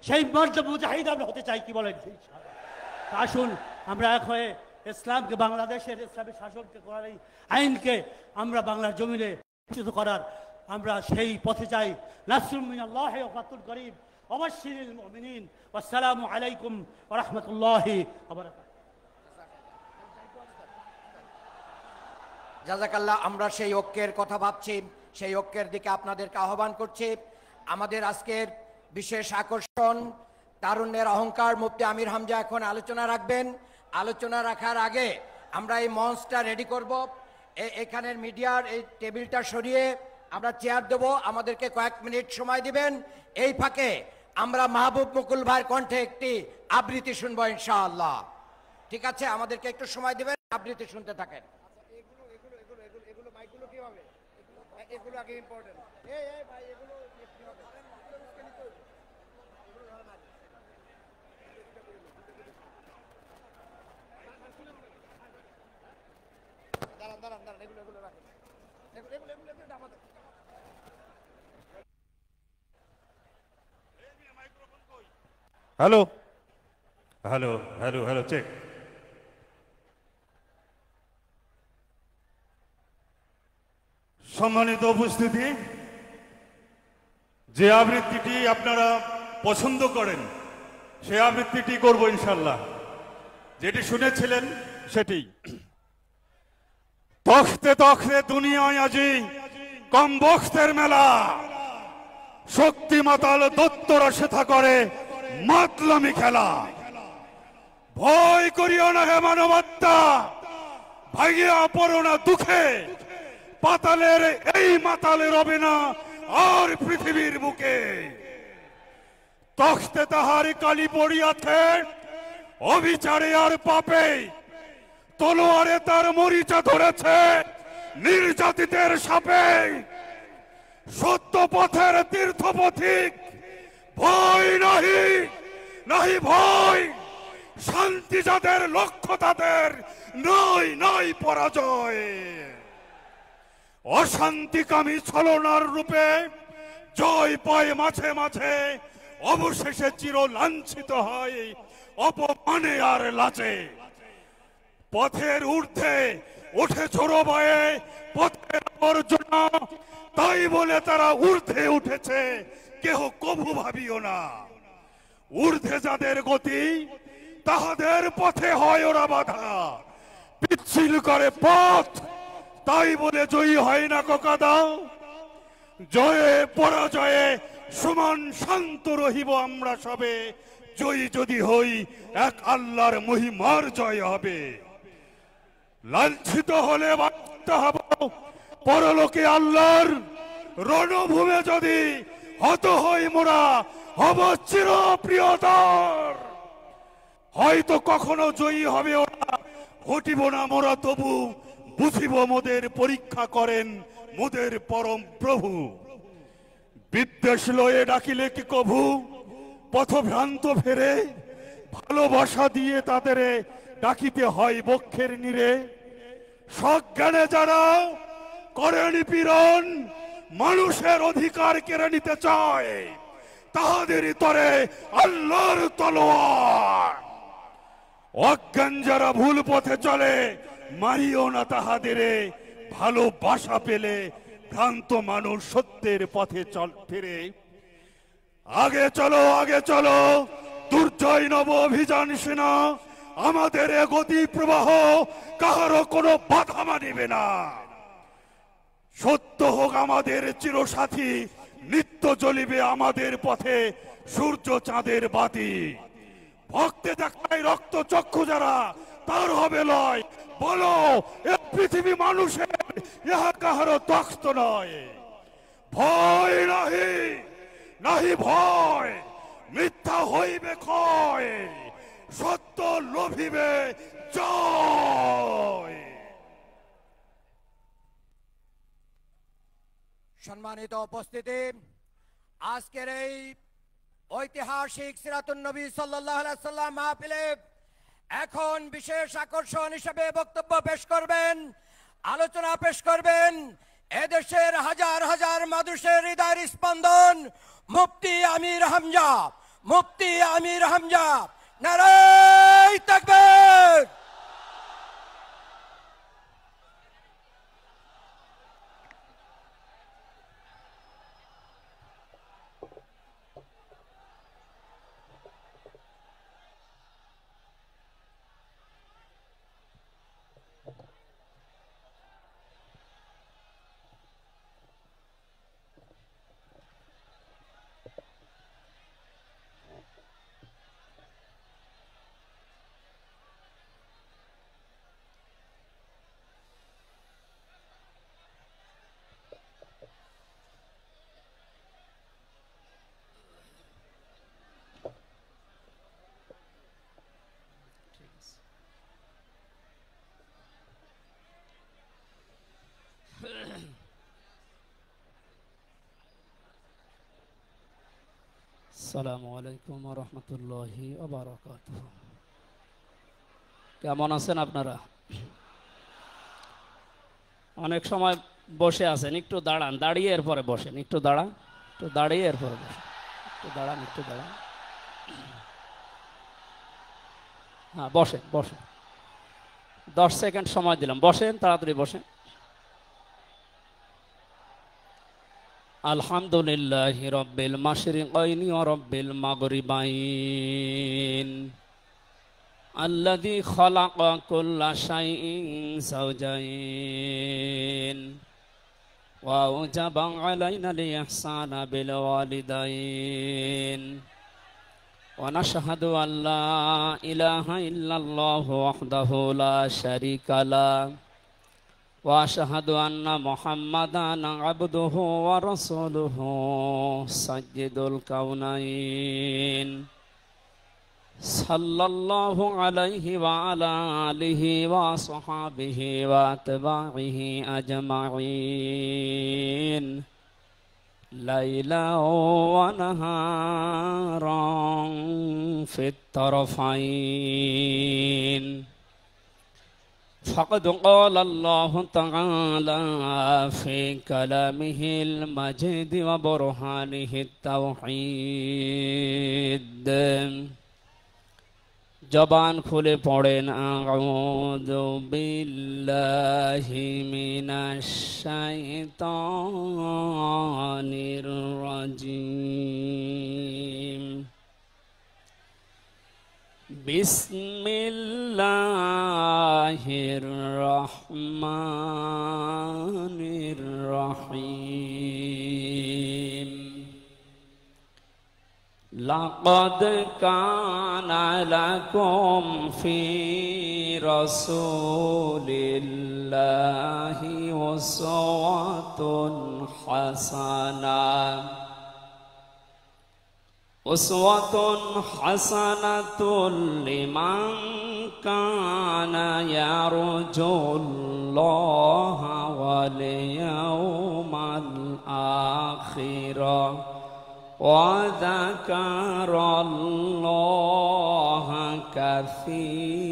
সেই মর্দ মুজাহিদ আমরা হতে চাই, কি বলেন? আসুন আমরা এক হয়ে ইসলামকে, বাংলাদেশের ইসলামী শাসনকে করার, এই আইনকে আমরা বাংলার জমিনে প্রতিষ্ঠিত করার আমরা সেই পথে যাই। নাসরুম মিনাল্লাহি ওয়া ফাতুল করিম ওয়া বাশশিরিল মুমিনিন। ওয়াসসালামু আলাইকুম ওয়া রাহমাতুল্লাহি ওয়া বারাকাতুহু। জাযাকাল্লাহ। আমরা সেই ঐক্যের কথা ভাবছি, সেই ঐক্যের দিকে আপনাদেরকে আহ্বান করছি। আমাদের আজকের বিশেষ আকর্ষণ তারুণ্যের অহংকার, মুফতি আমির হামজা এখন আলোচনা রাখবেন। আলোচনা রাখার আগে আমরা এই মঞ্চটা রেডি করব। এখানের মিডিয়ার এই টেবিলটা সরিয়ে আমরা চেয়ার দেবো, আমাদেরকে কয়েক মিনিট সময় দিবেন। এই ফাঁকে আমরা মাহবুব মুকুল ভাইয়ের কণ্ঠে একটি আবৃত্তি শুনবো ইনশাআল্লাহ। ঠিক আছে, আমাদেরকে একটু সময় দিবেন, আবৃত্তি শুনতে থাকেন। এগুলো আগে ইম্পর্টেন্ট। এই ভাই এগুলো কি হবে? দাঁড়ান এগুলো রাখেন। এগুলো আমাদের। Hello hello hello hello, check. সম্মানিত উপস্থিতি, যে আবৃত্তিটি আপনারা পছন্দ করেন সেই আবৃত্তিটি করব ইনশাল্লাহ। যেটি শুনেছিলেন সেটি। তখতে তখতে দুনিয়ায় আজি কম বখতের মেলা, শক্তি মাতাল দত্তরা সেথা করে মাতলামি খেলা। ভয় করিও না হে মানবাত্মা, ভাগিয়া পড়ো না দুঃখে, পাতালের এই মাতালে রবে না আর পৃথিবীর বুকে। তখতে তাহার কালি পড়িয়াছে অবিচারে আর পাপে, তলোয়ারে তার মরিচা ধরেছে নির্যাতিতের সাপে। সত্য পথের তীর্থপথিক ভয় নাহি, নাহি ভয়, শান্তি যাদের লক্ষ্য তাদের নাই নাই পরাজয়। অশান্তিকামী ছলনার রূপে জয় পায় মাঝে মাঝে, অবশেষে চির লাঞ্ছিত হয় অপমানে আর লাজে। পথের ঊর্ধ্বে ওঠে ঝোড়ো বয়ে পথের আবর্জনা, তাই বলে তারা ঊর্ধ্বে উঠেছে কেহ কভু ভাবিও না। ঊর্ধ্বে যাদের গতি তাহাদের পথে হয় ওরা বাধা, পিচ্ছিল করে পথ, তাই বলে জয়ী হয় না ককাদা। জয়ে পরাজয়ে সমান শান্ত রহিব আমরা সবে, জয়ী যদি হই এক আল্লাহর মহিমার জয় হবে। লাঞ্ছিত হলে বাঁচতে হব পরলোকে আল্লাহর রণভূমে, যদি হত হই মোরা হব চির প্রিয়তর। হয়তো কখনো জয়ী হবে ওরা, হটিব না মোরা তবু, বুঝিব মোদের পরীক্ষা করেন মোদের পরম প্রভু। বিদ্বেষ লয়ে ডাকিলে কি কভু পথভ্রান্ত ফেরে, ভালোবাসা দিয়ে তাদের ডাকিতে হয় বক্ষের নীরে। সজ্ঞানে যারা করে নিপীড়ন, মানুষের অধিকার কেড়ে নিতে চায়, তাহাদেরই তরে আল্লাহর তলোয়ার। অজ্ঞান যারা ভুল পথে চলে, মারিও না তাহাদের, ভালোবাসা পেলে ভ্রান্ত মানুষ সত্যের পথে ফিরে। আগে চলো আগে চলো, দুর্জয় নব অভিযান সেনা, আমাদের গতি প্রবাহ কাহারও কোনো বাধা মানিবে না। সত্য হোক আমাদের চিরসাথী, নিত্য জ্বলিবে আমাদের পথে সূর্য চাঁদের বাতি। ভক্তে দেখায় রক্ত চক্ষু যারা, তার হবে লয়, বলো এ পৃথিবী মানুষের, ইহা কাহারও তখ্ত নয়। ভয় নাহি, নাহি ভয়, মিথ্যা হইবে ক্ষয়, সত্য লোভিবে জয়। সম্মানিত উপস্থিতি, আজকের এই ঐতিহাসিক সিরাতুন নবী সাল্লাল্লাহু আলাইহি সাল্লাম মাহফিলে এখন বিশেষ আকর্ষণ হিসেবে বক্তব্য পেশ করবেন, আলোচনা পেশ করবেন এদেশের হাজার হাজার মানুষের হৃদয়ের স্পন্দন মুফতি আমির হামজা। মুফতি আমির হামজা। নারায়ে তাকবীর। আসসালামু আলাইকুম ওয়া রাহমাতুল্লাহি ওয়া বারাকাতুহু। কেমন আছেন আপনারা? অনেক সময় বসে আছেন, একটু দাঁড়ান, দাঁড়িয়ে এরপরে বসেন। একটু দাঁড়ান, একটু দাঁড়িয়ে এরপরে বসেন। একটু দাঁড়ান, একটু দাঁড়ান। হ্যাঁ, বসেন বসেন। 10 সেকেন্ড সময় দিলাম, বসেন, তাড়াতাড়ি বসেন। আলহামদুলিল্লাহি রাব্বিল মাশরিকাইনি ওয়া রাব্বিল মাগরিবাইন আল্লাযী খালাকা কুল্লা শাইইন যাওজাইন ওয়া আওজাবা আলাইনাল ইহসানা বিল ওয়ালিদাইন ওয়া নাশহাদু আল্লা ইলাহা ইল্লাল্লাহু ওয়াহদাহু লা শারীকা লাহু وأشهد أن محمدا عبده ورسوله سيد الكونين صلى الله عليه وعلى آله وصحبه وأتباعه أجمعين ليلا ونهارا في الطرفين فقد قال الله تعالى في كلامه المجيد وبرهانه التوحيد জবান খুলে পড়েন আউযু বিল্লাহি মিনাশ শাইতানির রাজিম বিসমিল্লাহির রহমানির রহিম লাকাদ কানা লাকুম ফি রাসূলিল্লাহি উসওয়াতুন হাসানাহ উসওয়াতুন হাসানাতুল লিমান কানা ইয়ারজুল্লাহা ওয়াল ইয়াউমাল আখিরা ওয়া যাকারাল্লাহা কাসীরা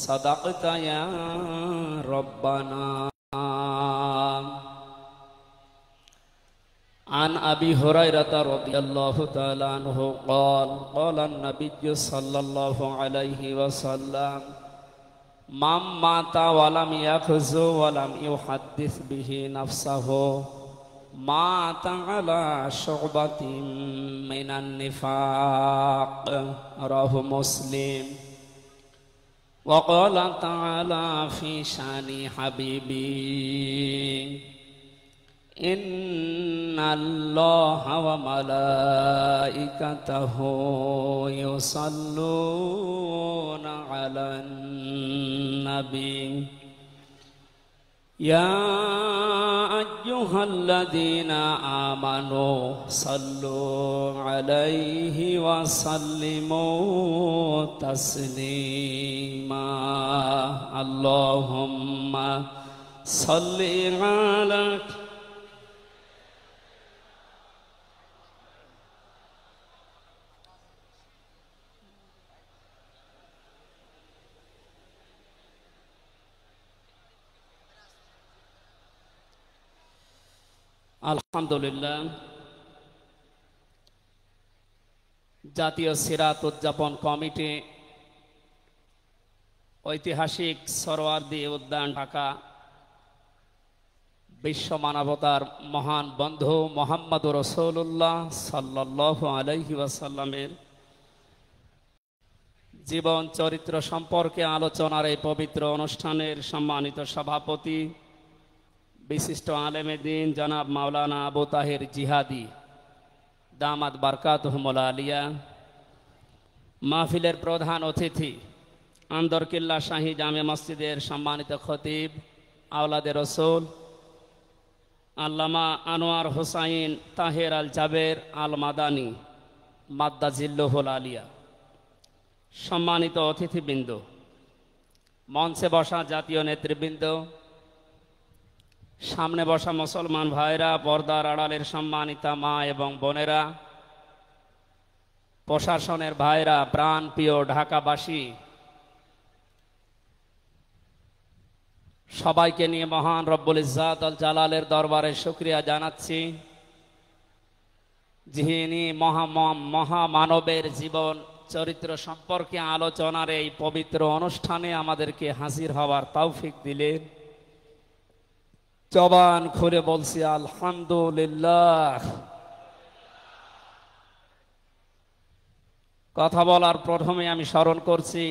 সাদাকতা ইয়া রাব্বানা। عن أبي هريرة رضي الله تعالى عنه قال قال النبي صلى الله عليه وسلم من مات ولم يخزو ولم يحدث به نفسه مات على شعبة من النفاق رواه مسلم. وقال تعالى في شان حبيبي إن الله وملائكته يصلون على النبي يا أيها الذين آمنوا صلوا عليه وسلموا تسليما اللهم صل على আলহামদুলিল্লাহ, জাতীয় সিরাত উদযাপন কমিটি ঐতিহাসিক সরোয়ার্দী উদ্যান ঢাকা বিশ্ব মানবতার মহান বন্ধু মুহাম্মদুর রাসূলুল্লাহ সাল্লাল্লাহু আলাইহি ওয়াসাল্লামের জীবন চরিত্র সম্পর্কে আলোচনার এই পবিত্র অনুষ্ঠানের সম্মানিত সভাপতি বিশিষ্ট আলেমে দ্বীন জনাব মাওলানা আবু তাহের জিহাদি দামাত বারকাতুহুমুল আলিয়া, মাহফিলের প্রধান অতিথি আন্দরকিল্লা শাহী জামে মসজিদের সম্মানিত খতিব আওলাদে রসুল আল্লামা আনোয়ার হোসাইন তাহের আল জাবের আল মাদানী মাদ্দাজিল্লুহুল আলিয়া, সম্মানিত অতিথিবৃন্দ, মঞ্চে বসা জাতীয় নেতৃবৃন্দ, সামনে বসা মুসলমান ভাইরা, পর্দার আড়ালের সম্মানিতা মা এবং বোনেরা, প্রশাসনের ভাইরা, প্রাণ প্রিয় ঢাকাবাসী, সবাইকে নিয়ে মহান রব্বুল ইজ্জাত আল জালালের দরবারে শুকরিয়া জানাচ্ছি, যিনি মহামানবের জীবন চরিত্র সম্পর্কে আলোচনার এই পবিত্র অনুষ্ঠানে আমাদেরকে হাজির হওয়ার তৌফিক দিলেন। জবান খুলে বলছি আলহামদুলিল্লাহ। কথা বলার প্রথমে আমি স্মরণ করছি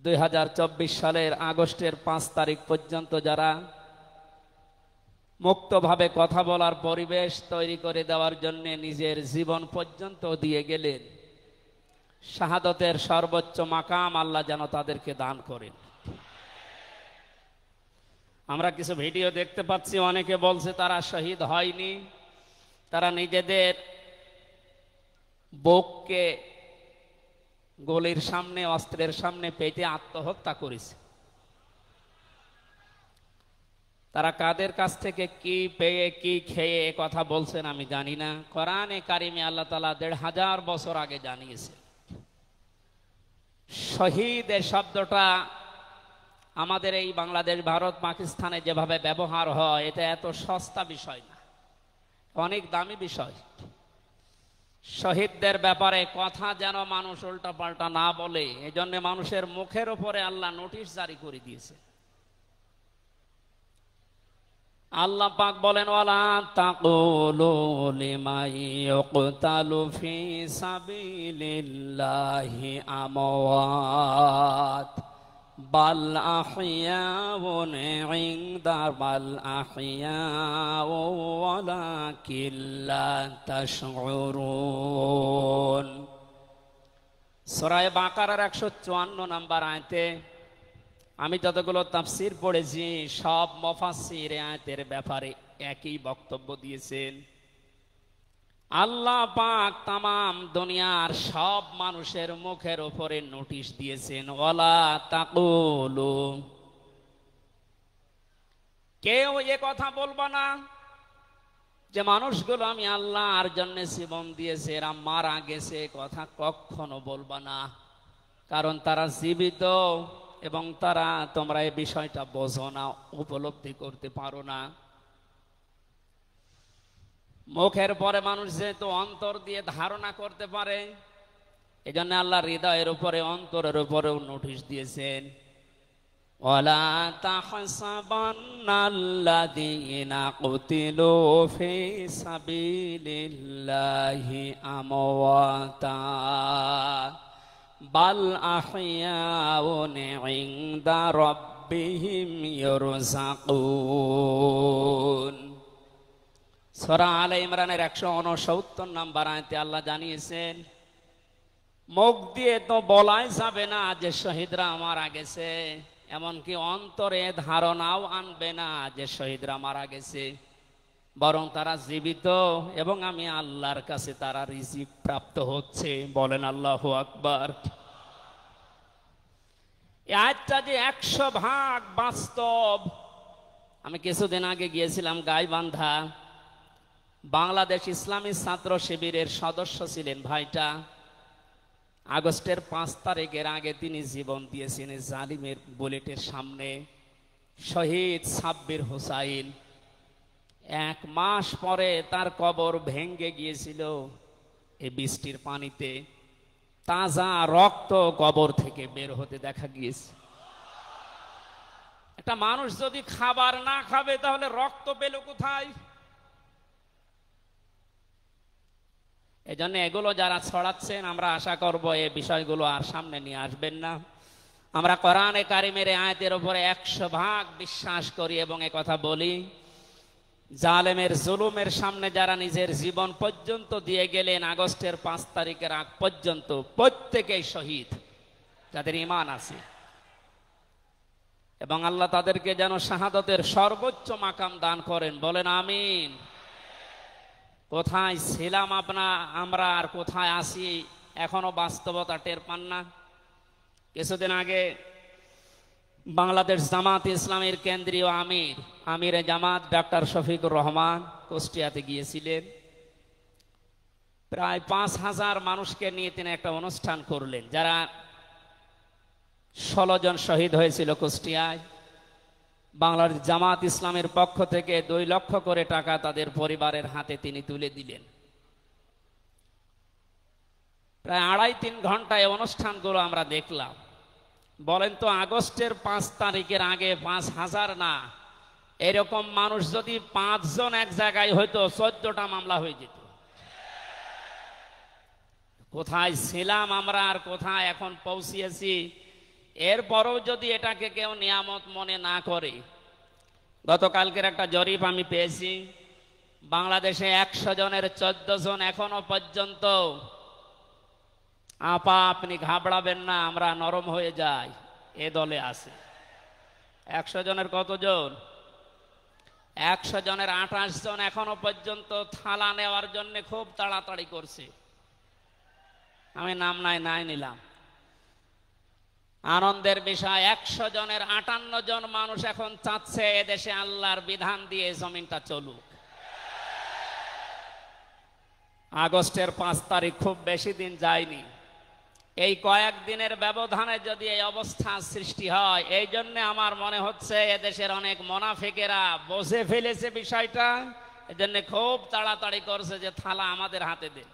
2024 সালের আগস্টের 5 তারিখ পর্যন্ত যারা মুক্তভাবে কথা বলার পরিবেশ তৈরি করে দেওয়ার জন্য নিজের জীবন পর্যন্ত দিয়ে গেলেন, শাহাদতের সর্বোচ্চ মাকাম আল্লাহ যেন তাদেরকে দান করেন। আমরা কিছু ভিডিও দেখতে পাচ্ছি, অনেকে বলছে তারা শহীদ হয়নি, তারা নিজেদের বুককে গলির সামনে, অস্ত্রের সামনে পেতে আত্মহত্যা করেছে। তারা কাদের কাছ থেকে কি পেয়ে কি খেয়ে কথা বলছেন আমি জানি না। কোরআনে কারিমে আল্লাহ তাআলা 1500 বছর আগে জানিয়েছে। শহীদ এর শব্দটা আমাদের এই বাংলাদেশ, ভারত, পাকিস্তানে যেভাবে ব্যবহার হয়, এটা এত সস্তা বিষয় না, অনেক দামি বিষয়। শহীদদের ব্যাপারে কথা যেন মানুষ উল্টা পাল্টা না বলে, এজন্য মানুষের মুখের উপরে আল্লাহ নোটিশ জারি করে দিয়েছে। আল্লাহ পাক বলেন, ওয়ালা তাকুলু লিমান ইউকতালু ফি সাবিলিল্লাহি আমওয়াত বাল আহইয়াউন ইনদা বাল আহইয়াউ ওয়ালাকিন লা তাশউরুন। সূরা বাকারার 154 নম্বর আয়াতে আমি যতগুলো তাফসীর পড়েছি, সব মুফাসসির আয়াতের ব্যাপারে একই বক্তব্য দিয়েছেন। আল্লাহ পাক তামাম দুনিয়ার সব মানুষের মুখের উপরে নোটিশ দিয়েছেন, ওয়ালা তাকুলু, কেউ এ কথা বলবা না যে মানুষগুলো আমি আল্লাহর জন্য জীবন দিয়েছে, এরা মারা গেছে, কথা কখনো বলবা না। কারণ তারা জীবিত এবং তারা, তোমরা এই বিষয়টা বোঝো না, উপলব্ধি করতে পারো না। মুখের পরে মানুষ যেহেতু অন্তর দিয়ে ধারণা করতে পারে, এজন্য আল্লাহ হৃদয়ের উপরে, অন্তরের উপরেও নোটিশ দিয়েছেন, ওয়ালা তাহসাবান্নাল্লাযীনা কুতিলু ফি সাবিলিল্লাহি আমওয়াতা বাল আহইয়াউন ইনদা রাব্বিহিম ইরযাকুন। সূরা আলে ইমরানের 169 নম্বর আয়াতে আল্লাহ জানিয়েছেন, মুখ দিয়ে তো বলাই যাবে না যে শহীদরা মারা গেছে, এমনকি অন্তরে ধারণাও আনবে না যে শহীদরা মারা গেছে, বরং তারা জীবিত এবং আমি আল্লাহর কাছে তারা রিজিক প্রাপ্ত হচ্ছে। বলেন আল্লাহু আকবার। এই আয়াতটা যে 100% বাস্তব। আমি কিছুদিন আগে গিয়েছিলাম গাইবান্ধা, বাংলাদেশ ইসলামী ছাত্র শিবিরের সদস্য ছিলেন ভাইটা। আগস্টের 5 তারিখের আগে তিনি জীবন দিয়েছেন জালিমের বুলেটের সামনে। শহীদ সাব্বির হোসাইন 1 মাস পরে তার কবর ভেঙে গিয়েছিল এই বৃষ্টির পানিতে। তাজা রক্ত কবর থেকে বের হতে দেখা গিয়েছে। একটা মানুষ যদি খাবার না খাবে তাহলে রক্ত পেল কোথায়? এজন্য এগুলো যারা ছড়াচ্ছেন, আমরা আশা করব এই বিষয়গুলো আর সামনে নিয়ে আসবেন না। আমরা কোরআনে কারিমের আয়াতের উপরে 100% বিশ্বাস করি এবং এ কথা বলি, জালেমের জুলুমের সামনে যারা নিজের জীবন পর্যন্ত দিয়ে গেলেন আগস্টের 5 তারিখের আগ পর্যন্ত, প্রত্যেকেই শহীদ যাদের ঈমান আছে, এবং আল্লাহ তাদেরকে যেন শাহাদাতের সর্বোচ্চ মাকাম দান করেন। বলেন আমিন। কোথায় ছিলাম আমরা আর কোথায় আছি এখনো বাস্তবতা টের পান না। কিছুদিন আগে বাংলাদেশ জামাত ইসলামের কেন্দ্রীয় আমিরে জামাত ডক্টর শফিকুর রহমান কুষ্টিয়াতে গিয়েছিলেন। প্রায় 5000 মানুষকে নিয়ে তিনি একটা অনুষ্ঠান করলেন। যারা 16 জন শহীদ হয়েছিল কুষ্টিয়ায়, বাংলাদেশ জামাত ইসলামের পক্ষ থেকে 2 লক্ষ করে টাকা তাদের পরিবারের হাতে তিনি তুলে দিলেন। প্রায় 2.5-3 ঘন্টায় অনুষ্ঠানগুলো আমরা দেখলাম। বলেন তো, আগস্টের 5 তারিখের আগে 5000 না, এরকম মানুষ যদি 5 জন এক জায়গায় হয়তো 14টা মামলা হয়ে যেত। কোথায় ছিলাম আমরা আর কোথায় এখন পৌঁছিয়েছি, এরপরও যদি এটাকে কেউ নিয়ামত মনে না করে। গতকালকের একটা জরিপ আমি পেয়েছি, বাংলাদেশে 100 জনের 14 জন এখনো পর্যন্ত, আপা আপনি ঘাবড়াবেন না, আমরা নরম হয়ে যাই, এ দলে আছে। 100 জনের কতজন? 100 জনের 28 জন এখনো পর্যন্ত থালা নেওয়ার জন্য খুব তাড়াতাড়ি করছে। আমি নাম নাই নিলাম। আনন্দের বিষয়, 100 জনের 58 জন মানুষ এখন চাচ্ছে এদেশে আল্লাহর বিধান দিয়ে জমিনটা চলুক। আগস্টের 5 তারিখ খুব বেশি দিন যায়নি। এই কয়েকদিনের ব্যবধানে যদি এই অবস্থা সৃষ্টি হয়, এই জন্য আমার মনে হচ্ছে এদেশের অনেক মুনাফিকেরা বুঝে ফেলেছে বিষয়টা, এজন্য খুব তাড়াতাড়ি করছে যে থালা আমাদের হাতে দেন।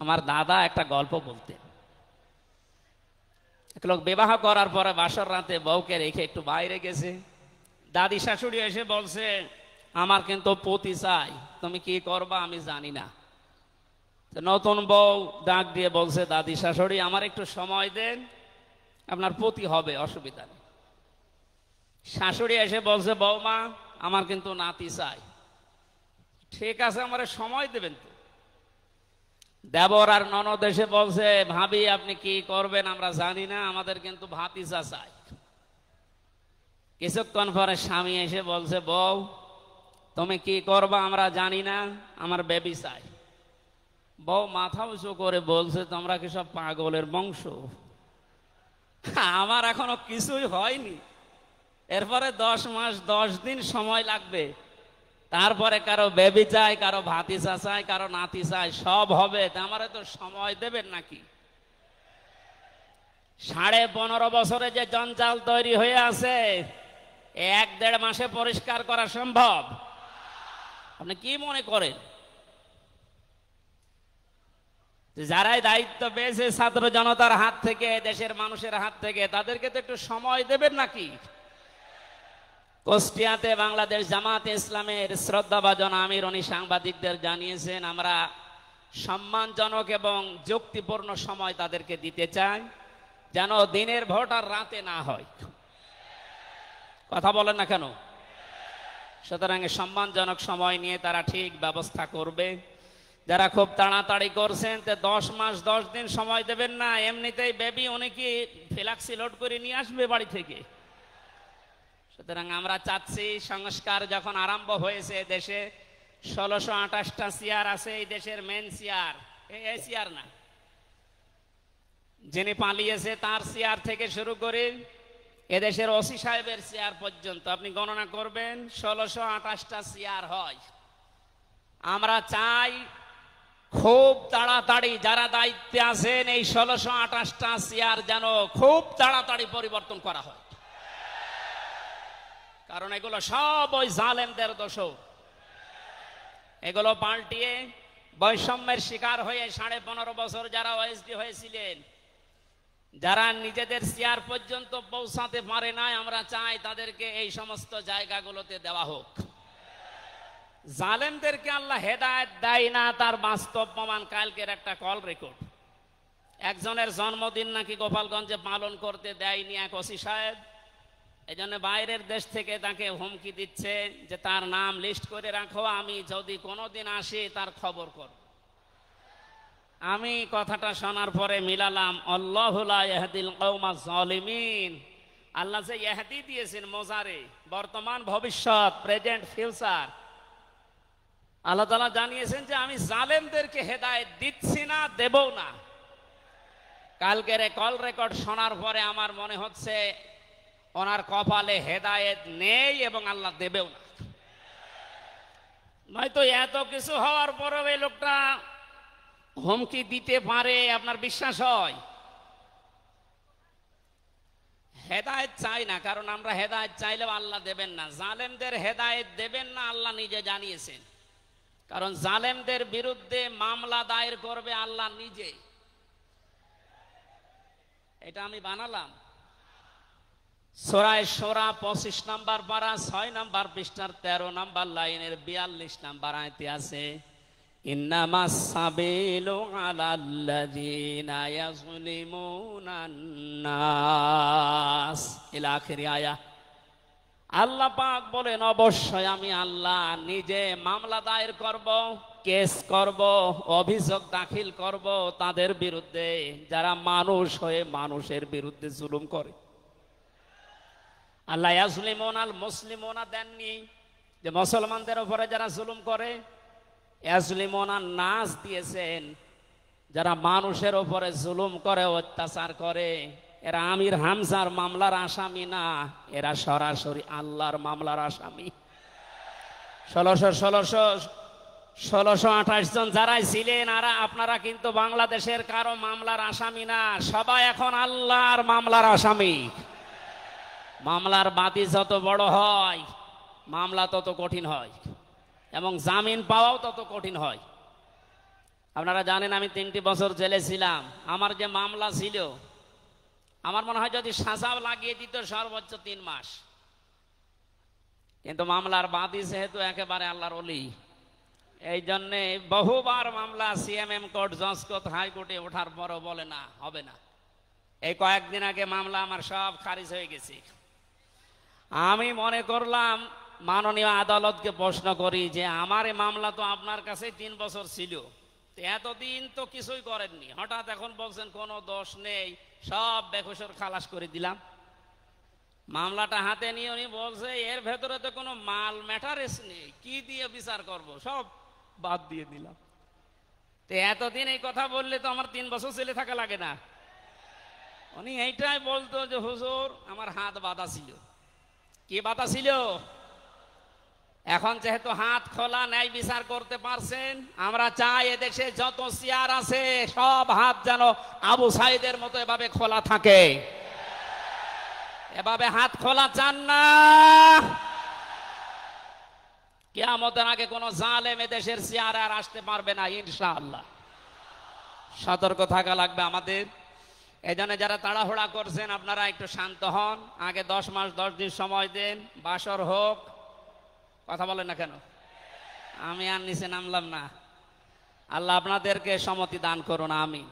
আমার দাদা একটা গল্প বলতেন। এক লোক বিবাহ করার পরে বাসর রাতে বউকে রেখে একটু বাইরে গেছে। দাদি শাশুড়ি এসে বলছে, আমার কিন্তু পতি চাই, তুমি কি করবা আমি জানি না। নতুন বউ ডাক দিয়ে বলছে, দাদি শাশুড়ি আমার একটু সময় দেন, আপনার পতি হবে, অসুবিধা নেই। শাশুড়ি এসে বলছে, বৌমা আমার কিন্তু নাতি চাই। ঠিক আছে, আমার সময় দেবেন তো। দেবর আর ননদ এসে বলছে, ভাবি আপনি কি করবেন আমরা জানি না, আমাদের কিন্তু ভাতিজা চাই। কিছুক্ষণ পরে স্বামী এসে বলছে, বউ তুমি কি করবা আমরা জানি না, আমার বেবি চাই। বউ মাথা উঁচু করে বলছে, তোমরা কি সব পাগলের বংশ? আমার এখনো কিছুই হয়নি, এরপরে 10 মাস 10 দিন সময় লাগবে, তারপরে কারো বেবি চাই, কারো ভাতিজা চাই, কারো নাতি চাই, সব হবে। আমারে তো সময় দেবেন নাকি? 15.5 বছরে যে জঞ্জাল তৈরি হয়ে আছে, 1-1.5 মাসে পরিষ্কার করা সম্ভব? আপনি কি মনে করেন? যারাই দায়িত্ব পেয়েছে ছাত্র জনতার হাত থেকে, দেশের মানুষের হাত থেকে, তাদেরকে তো একটু সময় দেবেন নাকি? কুষ্টিয়াতে বাংলাদেশ জামাত ইসলামের শ্রদ্ধাভাজন আমির উনি সাংবাদিকদের জানিয়েছেন, আমরা সম্মানজনক এবং যুক্তিপূর্ণ সময় তাদেরকে দিতে চাই, যেন দিনের ভোট আর রাতে না হয়। কথা বলেন না কেন? সুতরাং সম্মানজনক সময় নিয়ে তারা ঠিক ব্যবস্থা করবে। যারা খুব তাড়াতাড়ি করছেন, 10 মাস 10 দিন সময় দেবেন না, এমনিতেই বেবি অনেকে ফ্লাক্সি লোড করে নিয়ে আসবে বাড়ি থেকে। সুতরাং আমরা চাচ্ছি, সংস্কার যখন আরম্ভ হয়েছে দেশে, 1628টা চেয়ার আছে এই দেশের মেন চেয়ার, এই চেয়ার না, যিনি পালিয়েছে তার চেয়ার থেকে শুরু করে এদেশের ওসি সাহেবের চেয়ার পর্যন্ত আপনি গণনা করবেন, 1628টা চেয়ার হয়। আমরা চাই খুব তাড়াতাড়ি যারা দায়িত্বে আছেন এই 1628টা চেয়ার যেন খুব তাড়াতাড়ি পরিবর্তন করা হয়। কারণ এগুলো সব ওই জালেমদের দোষ। এগুলো পাল্টিয়ে বৈষম্যের শিকার হয়ে 15.5 বছর যারা ওএসডি হয়েছিলেন, যারা নিজেদের চেয়ার পর্যন্ত পৌঁছাতে পারে নাই, আমরা চাই তাদেরকে এই সমস্ত জায়গাগুলোতে দেওয়া হোক। জালেমদেরকে আল্লাহ হেদায়েত দেয় না, তার বাস্তব প্রমাণ কালকের একটা কল রেকর্ড। একজনের জন্মদিন নাকি গোপালগঞ্জে পালন করতে দেয়নি এক ওসি সাহেব, এজন্য বাইরের দেশ থেকে তাকে হুমকি দিচ্ছে যে তার নাম লিস্ট করে রাখো, আমি যদি কোনোদিন আসি তার খবর করব। আমি কথাটা শোনার পরে মিলালাম, আল্লাহু লা ইয়াহদিল কওমাজ জালিমিন। আল্লাহ যে ইহদি দিয়েছেন মোজারে, বর্তমান ভবিষ্যৎ, প্রেজেন্ট ফিউচার, আল্লাহ তাআলা জানিয়েছেন যে আমি জালেমদেরকে হেদায়েত দিচ্ছি না, দেবও না। কালকের কল রেকর্ড শোনার পরে আমার মনে হচ্ছে ওনার কপালে হেদায়েত নেই এবং আল্লাহ দেবেও না। নয়তো এত কিছু হওয়ার পরেও এই লোকটা হুমকি দিতে পারে, আপনার বিশ্বাস হয়? হেদায়েত চাই না, কারণ আমরা হেদায়েত চাইলেও আল্লাহ দেবেন না। জালেমদের হেদায়েত দেবেন না, আল্লাহ নিজে জানিয়েছেন। কারণ জালেমদের বিরুদ্ধে মামলা দায়ের করবে আল্লাহ নিজে। এটা আমি বানালাম। সূরা শুরা 25 নম্বর পারা 6 নম্বর পৃষ্ঠার 13 নম্বর লাইনের 42 নম্বর আয়াতে আছে, ইন্নামাস সাবিলু আলাল্লাযিনা ইয়াযলিমুনান নাস ইলা আখির আয়া। আল্লাহ পাক বলেন, অবশ্যই আমি আল্লাহ নিজে মামলা দায়ের করব, কেস করব, অভিযোগ দাখিল করব তাদের বিরুদ্ধে যারা মানুষ হয়ে মানুষের বিরুদ্ধে জুলুম করে। আল্লাহ ইয়াজলিমুন আল মুসলিমুনা দেননি যে মুসলমানদের উপরে যারা জুলুম করে, ইয়াজলিমুন আন নাস দিয়েছেন যারা মানুষের উপরে জুলুম করে, অত্যাচার করে। এরা আমির হামজার মামলার আসামি না, এরা সরাসরি আল্লাহর মামলার আসামি। 1628 জন যারাই ছিলেন আপনারা কিন্তু বাংলাদেশের কারো মামলার আসামি না, সবাই এখন আল্লাহর মামলার আসামি। মামলার বাদী যত বড় হয় মামলা তত কঠিন হয় এবং জামিন পাওয়াও তত কঠিন হয়। আপনারা জানেন আমি 3টি বছর জেলে ছিলাম। আমার যে মামলা ছিল, আমার মনে হয় যদি সাজাও লাগিয়ে দিত সর্বোচ্চ 3 মাস। কিন্তু মামলার বাদী যেহেতু একেবারে আল্লাহর ওলি, এই জন্যে বহুবার মামলা সিএমএম কোর্ট, জজ কোর্ট, হাইকোর্টে ওঠার পরও বলে না, হবে না। এই কয়েকদিন আগে মামলা আমার সব খারিজ হয়ে গেছে। আমি মনে করলাম মাননীয় আদালতকে প্রশ্ন করি যে আমার এই মামলা তো আপনার কাছে 3 বছর ছিল, এতদিন তো কিছুই করেননি, হঠাৎ এখন বলছেন কোনো দোষ নেই, সব বেকসুর খালাস করে দিলাম। মামলাটা হাতে নিয়ে উনি বলছে এর ভেতরে তো কোনো মাল ম্যাটারেস নেই, কি দিয়ে বিচার করব, সব বাদ দিয়ে দিলাম। তো এতদিন এই কথা বললে তো আমার 3 বছর জেলে থাকা লাগে না। উনি এইটাই বলতো যে হুজুর আমার হাত বাঁধা ছিল। কি বাধা ছিল? এখন যেহেতু হাত খোলা, ন্যায় বিচার করতে পারছেন, আমরা চাই এদেশে যত চেয়ার আছে সব হাত যেন আবু সাইদের মতো এভাবে খোলা থাকে। এভাবে হাত খোলা চান না? কিয়ামতের আগে কোন জালেম এদেশের চেয়ারে আর আসতে পারবে না ইনশাআল্লাহ। সতর্ক থাকা লাগবে আমাদের। এই জন্য যারা তাড়াহুড়া করছেন আপনারা একটু শান্ত হন। আগে 10 মাস 10 দিন সময় দেন, বাসর হোক। কথা বলেন না কেন? আমি আর নিচে নামলাম না। আল্লাহ আপনাদেরকে সম্মতি দান করুন, আমিন।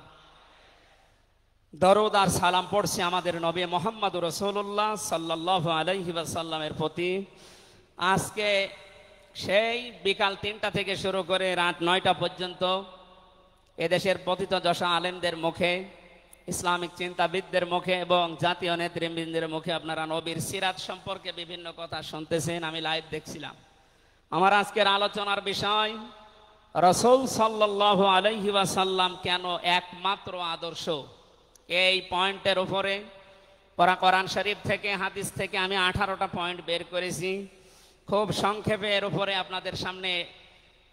দরুদ আর সালাম পড়ছি আমাদের নবী মুহাম্মদুর রাসূলুল্লাহ সাল্লাল্লাহু আলাইহি ওয়াসাল্লামের প্রতি। আজকে সেই বিকাল 3টা থেকে শুরু করে রাত 9টা পর্যন্ত এদেশের পতিত দশা আলেমদের মুখে, ইসলামিক চিন্তাবিদদের মুখে এবং জাতীয় নেতৃবৃন্দের মুখে আপনারা নবীর সিরাত সম্পর্কে বিভিন্ন কথা শুনতেছেন। আমি লাইভ দেখছিলাম। আমার আজকের আলোচনার বিষয় রাসূল সাল্লাল্লাহু আলাইহি ওয়াসাল্লাম কেন একমাত্র আদর্শ। এই পয়েন্টের উপরে কোরআন শরীফ থেকে, হাদিস থেকে আমি 18টা পয়েন্ট বের করেছি। খুব সংক্ষেপে এর উপরে আপনাদের সামনে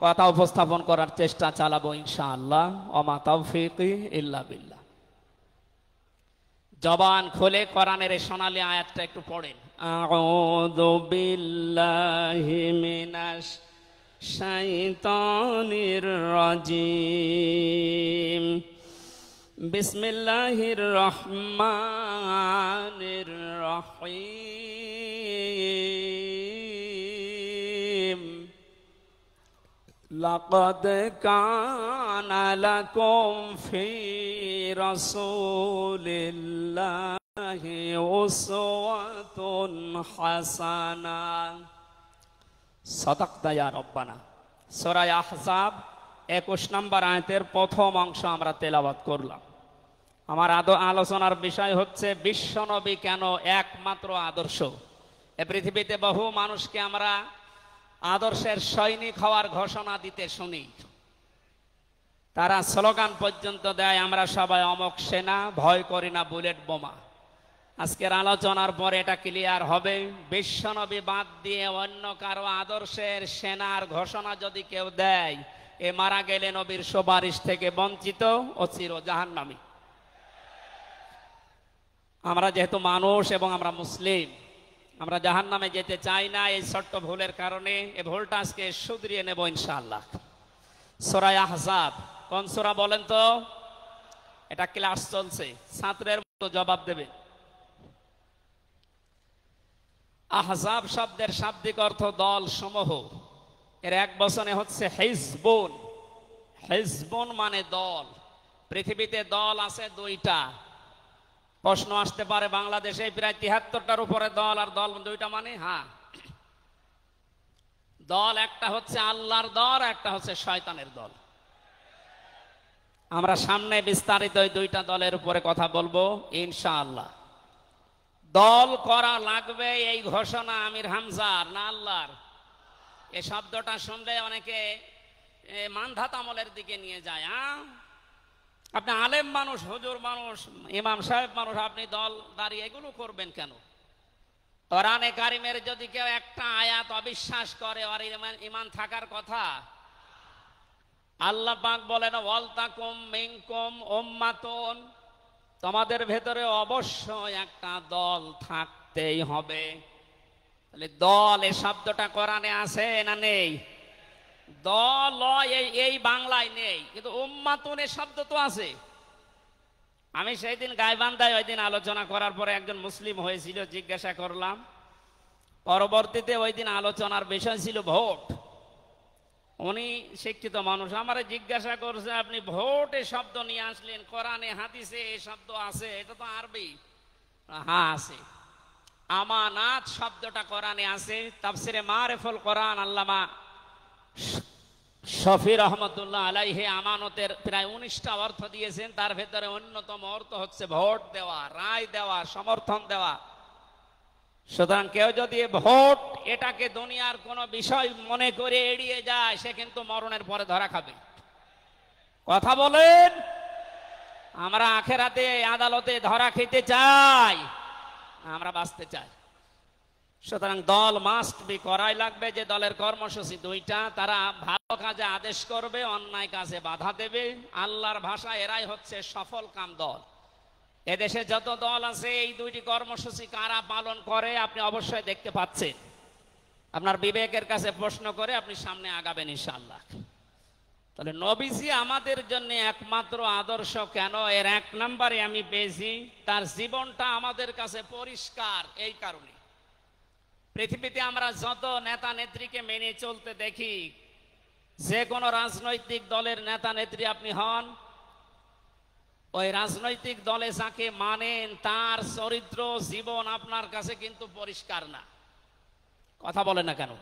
কথা উপস্থাপন করার চেষ্টা চালাবো ইনশাআল্লাহ। ওমা তাওফীকি ইল্লা বিল্লাহ। জবান খুলে কোরআনের এই সোনালী আয়াতটা একটু পড়েন। আউযু বিল্লাহি মিনাশ শাইতানির রাজিম। বিসমিল্লাহির রহমানির রহিম। লাকাদ কানা লাকুম ফি রাসূলিল্লাহি উসওয়াতুন হাসানাহ। সাদাকতা ইয়া রব্বানা। সূরা আহজাব 21 নম্বর আয়াতের প্রথম অংশ আমরা তেলাওয়াত করলাম। আমার আলোচনার বিষয় হচ্ছে বিশ্বনবী কেন একমাত্র আদর্শ। এ পৃথিবীতে বহু মানুষকে আমরা আদর্শের সৈনিক হওয়ার ঘোষণা দিতে শুনি, তারা স্লোগান পর্যন্ত দেয়, আমরা সবাই অমক সেনা, ভয় করি না বুলেট বোমা। আজকের আলোচনার পরে এটা ক্লিয়ার হবে, বিশ্বনবী বাদ দিয়ে অন্য কারো আদর্শের সেনার ঘোষণা যদি কেউ দেয়, এ মারা গেলে নবীর সুপারিশ থেকে বঞ্চিত ও চির জাহান্নামী। আমরা যেহেতু মানুষ এবং আমরা মুসলিম, আমরা জাহান্নামে যেতে চাই না। এই ছোট্ট ভুলের কারণে এই ভুলটা আজকে শুধরিয়ে নেব ইনশাআল্লাহ। সূরা আহজাব কোন সূরা বলেন তো? এটা ক্লাস চলছে, ছাত্রের মতো জবাব দেবে। আহজাব শব্দের শাব্দিক অর্থ দল সমূহ। এর এক বচনে হচ্ছে হিজবুন। হিজবুন মানে দল। পৃথিবীতে দল আছে দুইটা। প্রশ্ন আসতে পারে, বাংলাদেশে প্রায় ৭৩টার উপরে দল, আর দল দুইটা মানে? হ্যাঁ, দল একটা হচ্ছে আল্লাহর দল, একটা হচ্ছে শয়তানের দল। আমরা সামনে বিস্তারিত এই দুইটা দলের উপরে কথা বলবো ইনশাআল্লাহ। দল করা লাগবে এই ঘোষণা আমির হামজার না আল্লাহর? এই শব্দটা শুনলে অনেকে মানধাত আমলের দিকে নিয়ে যায়। আপনি আলেম মানুষ, হুজুর মানুষ, ইমাম সাহেব মানুষ, আপনি দল দাঁড়িয়ে এগুলো করবেন কেন? কোরআনে কারিমের যদি কেউ একটা আয়াত অবিশ্বাস করে, আর ইমান থাকার কথা। আল্লাহ পাক বলেন, ওয়ালতাকুম মিনকুম উম্মাতুন, তোমাদের ভেতরে অবশ্যই একটা দল থাকতেই হবে। তাহলে দল এই শব্দটা কোরআনে আছে না নেই? দল এই বাংলায় নেই, কিন্তু উম্মাতুন এই শব্দ তো আছে। আমি সেই দিন গাইবান্ধায় ওই দিন আলোচনা করার পরে একজন মুসলিম হয়েছিল, জিজ্ঞাসা করলাম। পরবর্তীতে ওই দিন আলোচনার বিষয় ছিল ভোট। উনি শিক্ষিত মানুষ, আমারে জিজ্ঞাসা করছে, আপনি ভোট এই শব্দ নিয়ে আসলেন, কোরআনে হাদিসে এই শব্দ আছে? এটা তো আরবি। হ্যাঁ আছে। আমানাত শব্দটা কোরআনে আছে। তাফসিরে মারিফুল কোরআন আল্লামা শফি রহমতুল্লাহ আলাইহি আমানতের প্রায় 19টা অর্থ দিয়েছেন। তার ভেতরে অন্যতম অর্থ হচ্ছে ভোট দেওয়া, রায় দেওয়া, সমর্থন দেওয়া। সুতরাং কেউ যদি ভোট এটাকে দুনিয়ার কোনো বিষয় মনে করে এড়িয়ে যায়, সে কিন্তু মরণের পরে ধরা খাবে। কথা বলেন, আমরা আখেরাতে আদালতে ধরা খেতে চাই, আমরা বাঁচতে চাই। সুতরাং দল মাস্ট বি, করাই লাগবে। যে দলের কর্মসূচি দুইটা, তারা ভালো কাজে আদেশ করবে, অন্যায় কাজে বাধা দেবে। আল্লাহর ভাষা এরাই হচ্ছে সফল কাম দল। এদেশে যত দল আছে, এই দুইটি কর্মসূচি কারা পালন করে আপনি অবশ্যই দেখতে পাচ্ছেন। আপনার বিবেকের কাছে প্রশ্ন করে আপনি সামনে আগাবেন ইনশাআল্লাহ। তাহলে নবীজি আমাদের জন্য একমাত্র আদর্শ কেন? এর এক নম্বরে আমি পেয়েছি, তার জীবনটা আমাদের কাছে পরিষ্কার। এই কারণে পৃথিবীতে আমরা যত নেতা নেত্রীকে মেনে চলতে দেখি, যে কোনো রাজনৈতিক দলের নেতা নেত্রী আপনি হন, ওই রাজনৈতিক দলে যাকে মানেন তার চরিত্র জীবন আপনার কাছে কিন্তু পরিষ্কার না। কথা বলে না কেন?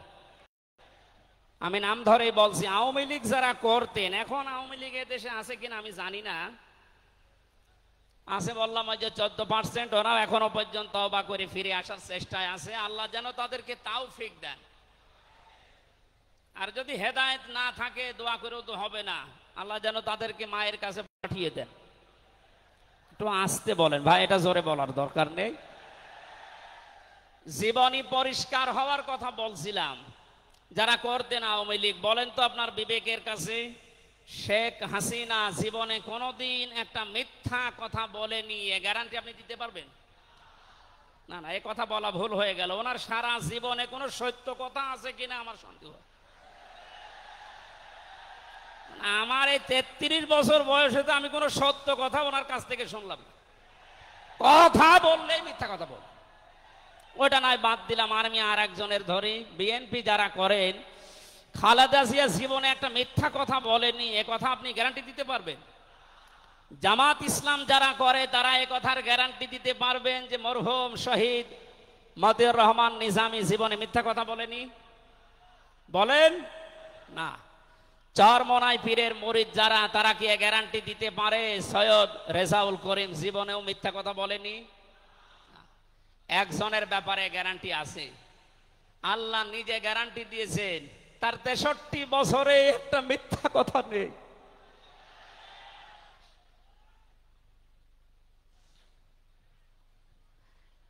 আমি নাম ধরেই বলছি, আওয়ামী লীগ যারা করতেন, এখন আওয়ামী লীগ দেশে আছে কিনা আমি জানি না, আছে বললাম ওই যে 14%, ওরাও এখনো পর্যন্ত তওবা করে ফিরে আসার চেষ্টায় আছে। আল্লাহ যেন তাদেরকে তাওফিক দেন। আর যদি হেদায়েত না থাকে, দোয়া করেও তো হবে না, আল্লাহ যেন তাদেরকে মায়ের কাছে পাঠিয়ে দেন। একটু আস্তে বলেন ভাই, এটা জোরে বলার দরকার নেই। জীবনী পরিষ্কার হওয়ার কথা বলছিলাম। যারা করতেন আওয়ামী লীগ, বলেন তো আপনার বিবেকের কাছে শেখ হাসিনা জীবনে কোনোদিন একটা মিথ্যা কথা বলেনি, এ গ্যারান্টি আপনি দিতে পারবেন? না না, এ কথা বলা ভুল হয়ে গেল। ওনার সারা জীবনে কোনো সত্য কথা আছে কিনা আমার সন্দেহ। আমার এই 33 বছর বয়সে তো আমি কোনো সত্য কথা ওনার কাছ থেকে শুনলাম না। কথা বললেই মিথ্যা কথা বল, ওইটা নয় বাদ দিলাম। আমি আর একজনের ধরি, বিএনপি যারা করেন, খালেদা জিয়া জীবনে একটা মিথ্যা কথা বলেনি, এ কথা আপনি গ্যারান্টি দিতে পারবেন? জামাত ইসলাম যারা করে তারা এ কথার গ্যারান্টি দিতে পারবেন যে মরহুম শহীদ মতিউর রহমান নিজামী জীবনে মিথ্যা কথা বলেনি? বলেন না। চরমনাই পীরের মুরিদ যারা, তারা কি গ্যারান্টি দিতে পারে সৈয়দ রেজাউল করিম জীবনেও মিথ্যা কথা বলেনি? একজনের ব্যাপারে গ্যারান্টি আছে, আল্লাহ নিজে গ্যারান্টি দিয়েছেন, তার 63 বছরে একটা মিথ্যা কথা নেই।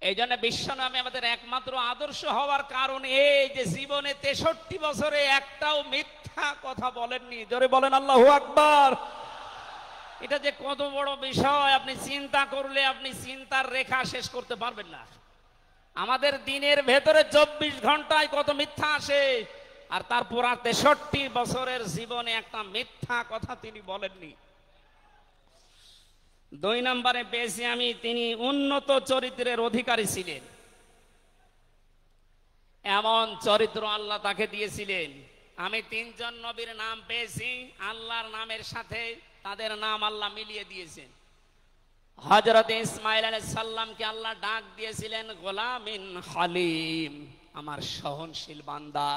এই জন্য বিশ্বনবী আমাদের একমাত্র আদর্শ হওয়ার কারণ এই যে জীবনে 63 বছরে একটাও মিথ্যা কথা বলেননি। জোরে বলেন আল্লাহু আকবার। এটা যে কত বড় বিষয় আপনি চিন্তা করলে আপনি চিন্তার রেখা শেষ করতে পারবেন না। আমাদের দিনের ভেতরে 24 ঘন্টায় কত মিথ্যা আসে, আর তারপর 63 বছরের জীবনে একটা মিথ্যা কথা তিনি বলেননি। 2 নম্বরে পেয়েছি আমি, তিনি উন্নত চরিত্রের অধিকারী ছিলেন। এমন চরিত্র আল্লাহ তাকে দিয়েছিলেন। আমি 3 জন নবীর নাম পেয়েছি, আল্লাহর নামের সাথে তাদের নাম আল্লাহ মিলিয়ে দিয়েছেন। হযরত ইসমাঈল আলাইহিস সালামকে আল্লাহ ডাক দিয়েছিলেন গোলামিন হালিম, আমার সহনশীল বান্দা।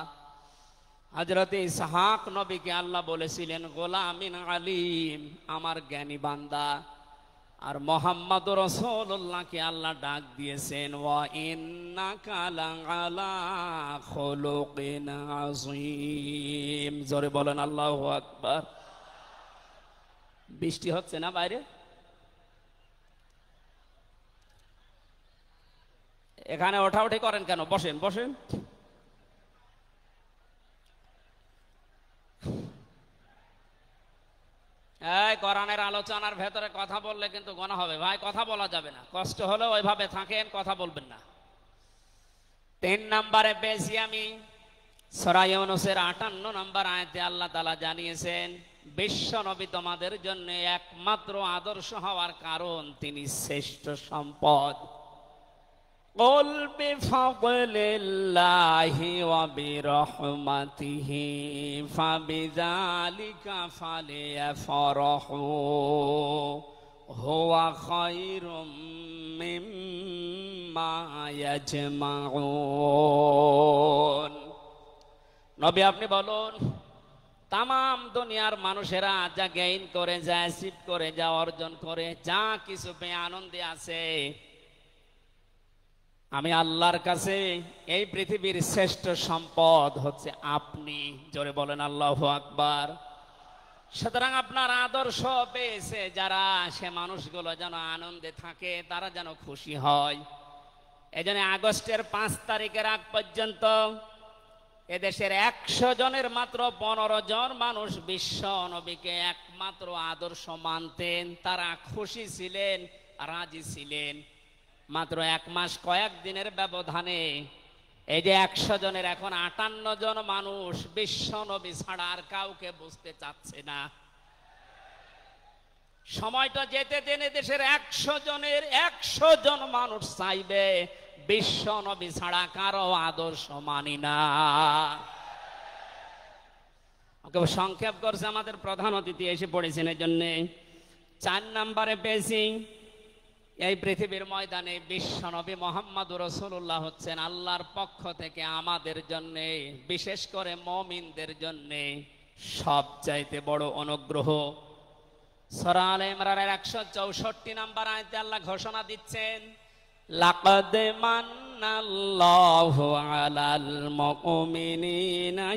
হযরত ইসহাক নবীকে আল্লাহ বলেছিলেন গোলামিন আলিম, আমার জ্ঞানী বান্দা। আর মুহাম্মদুর রাসূলুল্লাহকে আল্লাহ ডাক দিয়েছেন ওয়া ইন্নাকা লাআলা খুলুকিন আযীম। জোরে বলেন আল্লাহু আকবার। বৃষ্টি হচ্ছে না বাইরে? এখানে ওঠাউঠি করেন কেন? বসেন বসেন। এই কোরআনের আলোচনার ভেতরে কথা বললে কিন্তু গুনাহ হবে ভাই, কথা বলা যাবে না। কষ্ট হলে ওইভাবে থাকেন, কথা বলবেন না। 3 নম্বরে পেয়েছি আমি সূরা ইউনূসের 58 নম্বর আয়াতে আল্লাহ তাআলা জানিয়েছেন বিশ্ব নবী তোমাদের জন্য একমাত্র আদর্শ হওয়ার কারণ তিনি শ্রেষ্ঠ সম্পদ। قل بفضل الله وبرحمته فبذلك فليفرحوا هو خير مما يجمعون। নবী আপনি বলুন, তামাম দুনিয়ার মানুষেরা যা গেইন করে, যা অ্যাচিভ করে, যা অর্জন করে, যা কিছু পেয়ে আনন্দে আছে, আমি আল্লাহর কাছে এই পৃথিবীর শ্রেষ্ঠ সম্পদ হচ্ছে আপনি। জোরে বলেন আল্লাহু আকবার। সুতরাং আপনার আদর্শ পেয়েছে যারা, সে মানুষগুলো যেন আনন্দে থাকে, তারা যেন খুশি হয়। এই জন্য আগস্টের 5 তারিখের আগ পর্যন্ত এদেশের 100 জনের মাত্র 15 জন মানুষ বিশ্ব নবীকে একমাত্র আদর্শ মানতেন। তারা খুশি ছিলেন, রাজি ছিলেন। মাত্র 1 মাস কয়েক দিনের ব্যবধানে এই যে 100 জনের এখন 58 জন মানুষ বিশ্ব নবী ছাড়া আর কাউকে বুঝতে চাচ্ছে না। সময়টা যেতে দেনে দেশের 100 জনের 100 জন মানুষ চাইবে বিশ্ব নবী ছাড়া কারো আদর্শ মানি না। ওকে সংক্ষেপ করছে আমাদের প্রধান অতিথি এসে পড়েছেন, এই জন্য 4 নম্বরে পেয়েছি এই পৃথিবীর ময়দানে বিশ্ব নবী মুহাম্মদুর রাসূলুল্লাহ হচ্ছেন আল্লাহর পক্ষ থেকে আমাদের জন্য, বিশেষ করে মুমিনদের জন্য সবচাইতে বড় অনুগ্রহ। সূরা আলে ইমরানের 164 নম্বর আয়াতে আল্লাহ ঘোষণা দিচ্ছেন লাকাদ মান্নাল্লাহু আলাল মুমিনিনা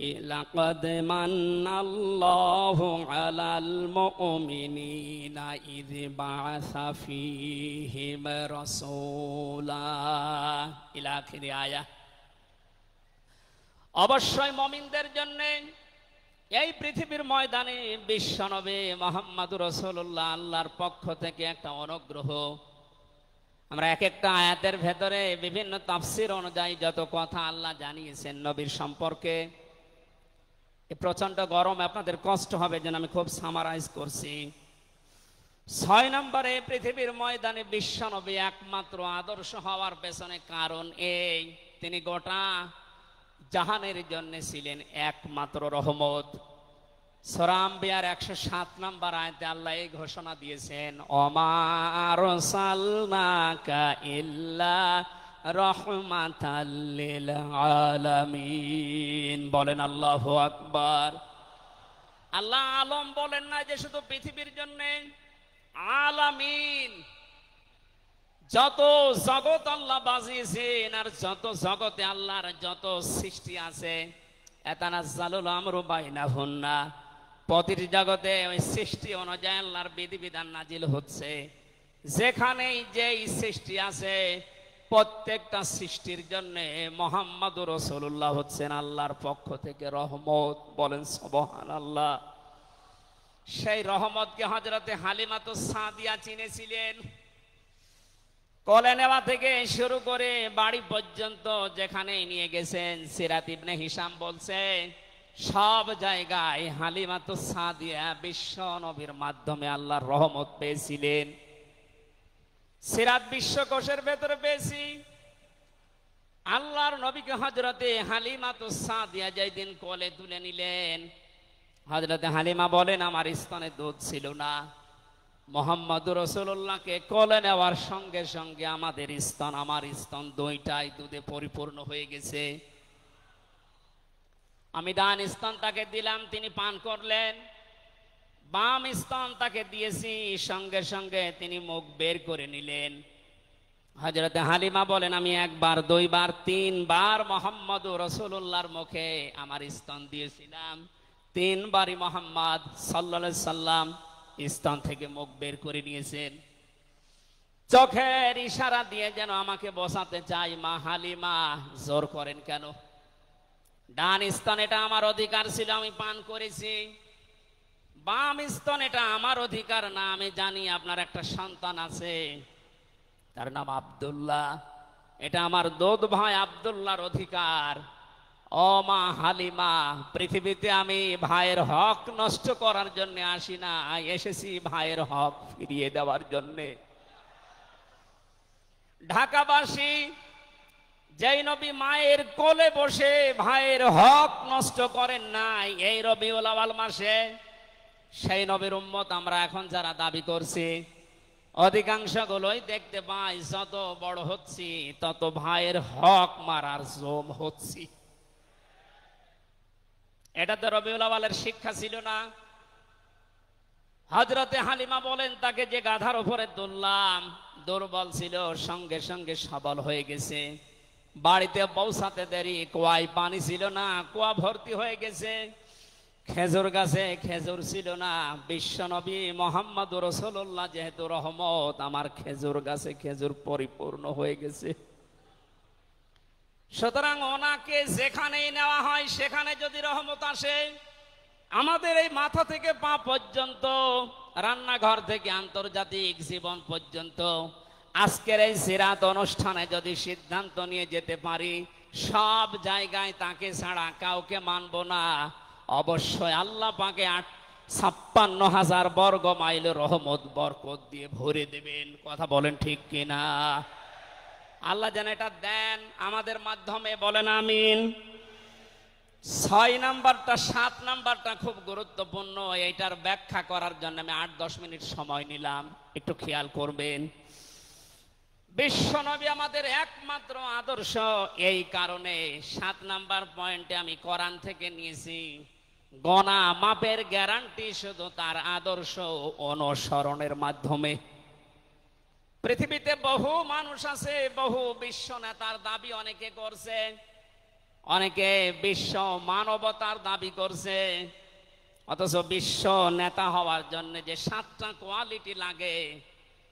ইয লাকাদ মান্নাল্লাহু আলাল মুমিনিনা ইয বাআসা ফীহিম রাসূলা ইলা আখির আয়াত। অবশ্যই মুমিনদের জন্য এই পৃথিবীর ময়দানে বিশ্বনবী মুহাম্মদুর রাসূলুল্লাহ আল্লাহর পক্ষ থেকে একটা অনুগ্রহ। আমরা এক একটা আয়াতের ভেতরে বিভিন্ন তাফসীর অনুযায়ী যত কথা আল্লাহ জানিয়েছেন নবীর সম্পর্কে, প্রচন্ড গরম, আপনাদের কষ্ট হবে যেন আমি খুব সামারাইজ করছি। 6 নম্বরে পৃথিবীর ময়দানে বিশ্বনবী একমাত্র আদর্শ হওয়ার পেছনে কারণ এই, তিনি গোটা জাহানের জন্য ছিলেন একমাত্র রহমত। সূরা আম্বিয়ার 107 নম্বর আয়াতে আল্লাহ এই ঘোষণা দিয়েছেন, ওমা আরসালনাকা ইল্লা রাহমাতাল লিল আলামিন। বলেন আল্লাহু আকবার। আল্লাহ আলম বলেন না যে শুধু পৃথিবীর জন্য, আলামিন যত জগৎ আল্লাহ বাজিয়েছেন আর যত জগতে আল্লাহর যত সৃষ্টি আছে, এতানাজ্জালুল আমরু বাইনাহুন্না, প্রতিটি জগতে ওই সৃষ্টি অনুযায়ী আল্লাহর বিধিবিধান নাজিল হচ্ছে। যেখানেই যেই সৃষ্টি আছে প্রত্যেকটা সৃষ্টির জন্য মুহাম্মদুর রাসূলুল্লাহ হচ্ছেন আল্লাহর পক্ষ থেকে রহমত। বলেন সুবহানাল্লাহ। সেই রহমতকে হযরতে হালিমাতুস সাদিয়া চিনেছিলেন। কোলে নেওয়া থেকে শুরু করে বাড়ি পর্যন্ত যেখানে নিয়ে গেছেন, সিরাত ইবনে হিশাম বলছে সব জায়গায় হালিমাতুস সাদিয়া বিশ্ব নবীর মাধ্যমে আল্লাহর রহমত পেয়েছিলেন। সিরাত বিশ্বকোষের ভেতরে পেয়েছি আল্লাহর নবীকে হযরতে হালিমাতুস সাদিয়া যেদিন কোলে তুলে নিলেন, হযরতে হালিমা বলেন আমার স্তনে দুধ ছিল না, মুহাম্মদুর রাসূলুল্লাহকে কোলে নেওয়ার সঙ্গে সঙ্গে আমাদের স্তন, আমার স্তন দুইটাই দুধে পরিপূর্ণ হয়ে গেছে। আমি ডান স্তন তাকে দিলাম, তিনি পান করলেন। বাম স্তন তাকে দিয়েছি, সঙ্গে সঙ্গে তিনি মুখ বের করে নিলেন। হযরতে হালিমা বলেন আমি একবার, দুইবার, তিনবার মুহাম্মদুর রাসূলুল্লাহর মুখে আমার স্তন দিয়েছিলাম। তিনবারই মুহাম্মদ সাল্লাল্লাহু আলাইহি সাল্লাম স্তন থেকে মুখ বের করে নিয়েছেন। চোখের ইশারা দিয়ে যেন আমাকে বসাতে চাই, মা হালিমা জোর করেন কেন? ডান স্তন এটা আমার অধিকার ছিল, আমি পান করেছি। বাম স্তন এটা আমার অধিকার না। আমি জানি আপনার একটা সন্তান আছে, তার নাম আব্দুল্লাহ, এটা আমার দুধ ভাই আব্দুল্লাহর অধিকার। ও মা হালিমা, পৃথিবীতে আমি ভাইয়ের হক নষ্ট করার জন্য আসি না, এসেছি ভাইয়ের হক ফিরিয়ে দেওয়ার জন্য। ঢাকাবাসী যেই নবী মায়ের কোলে বসে ভাইয়ের হক নষ্ট করেন নাই এই রবিউল আউয়াল মাসে, সেই নবীর উম্মত আমরা এখন যারা দাবি করছি, অধিকাংশ গুলোই দেখতে পাই যত বড় হচ্ছি তত ভাইয়ের হক মারার জম হচ্ছি। এটা তো রবিউল আউয়ালের শিক্ষা ছিল না। হযরতে হালিমা বলেন তাকে যে গাধার উপরে তুললাম দুর্বল ছিল, সঙ্গে সঙ্গে সবল হয়ে গেছে। বাড়িতে পৌঁছাতে দেরি, কুয়ায় পানি ছিল না, কুয়া ভর্তি হয়ে গেছে। খেজুর গাছে খেজুর ছিল না, বিশ্বনবী মুহাম্মদুর রাসূলুল্লাহ যেহেতু রহমত, আমার খেজুর গাছে খেজুর পরিপূর্ণ হয়ে গেছে। সুতরাং ওনাকে যেখানেই নেওয়া হয় সেখানে যদি রহমত আসে, আমাদের এই মাথা থেকে পা পর্যন্ত, রান্নাঘর থেকে আন্তর্জাতিক জীবন পর্যন্ত, আজকের এই সিরাত অনুষ্ঠানে যদি সিদ্ধান্ত নিয়ে যেতে পারি সব জায়গায় তাকে ছাড়া কাউকে মানব না, অবশ্যই আল্লাহ পাকে 56,000 বর্গ মাইল রহমত বরকত দিয়ে ভরে দেবেন। কথা বলেন ঠিক কিনা? আল্লাহ যেন এটা দেন আমাদের মাধ্যমে, বলেন আমিন। 6 নাম্বারটা 7 নাম্বারটা খুব গুরুত্বপূর্ণ, এইটার ব্যাখ্যা করার জন্য আমি 8-10 মিনিট সময় নিলাম, একটু খেয়াল করবেন। বিশ্বনবী আমাদের একমাত্র আদর্শ, এই কারণে 7 নাম্বার পয়েন্টে আমি কোরআন থেকে নিয়েছি। গণা মাপের গ্যারান্টি শুধু তার আদর্শ অনুসরণের মাধ্যমে। পৃথিবীতে বহু মানুষ আছে, বহু বিশ্ব নেতার দাবি অনেকে করছে, অনেকে বিশ্ব মানবতার দাবি করছে, অথচ বিশ্ব নেতা হওয়ার জন্য যে 7টা কোয়ালিটি লাগে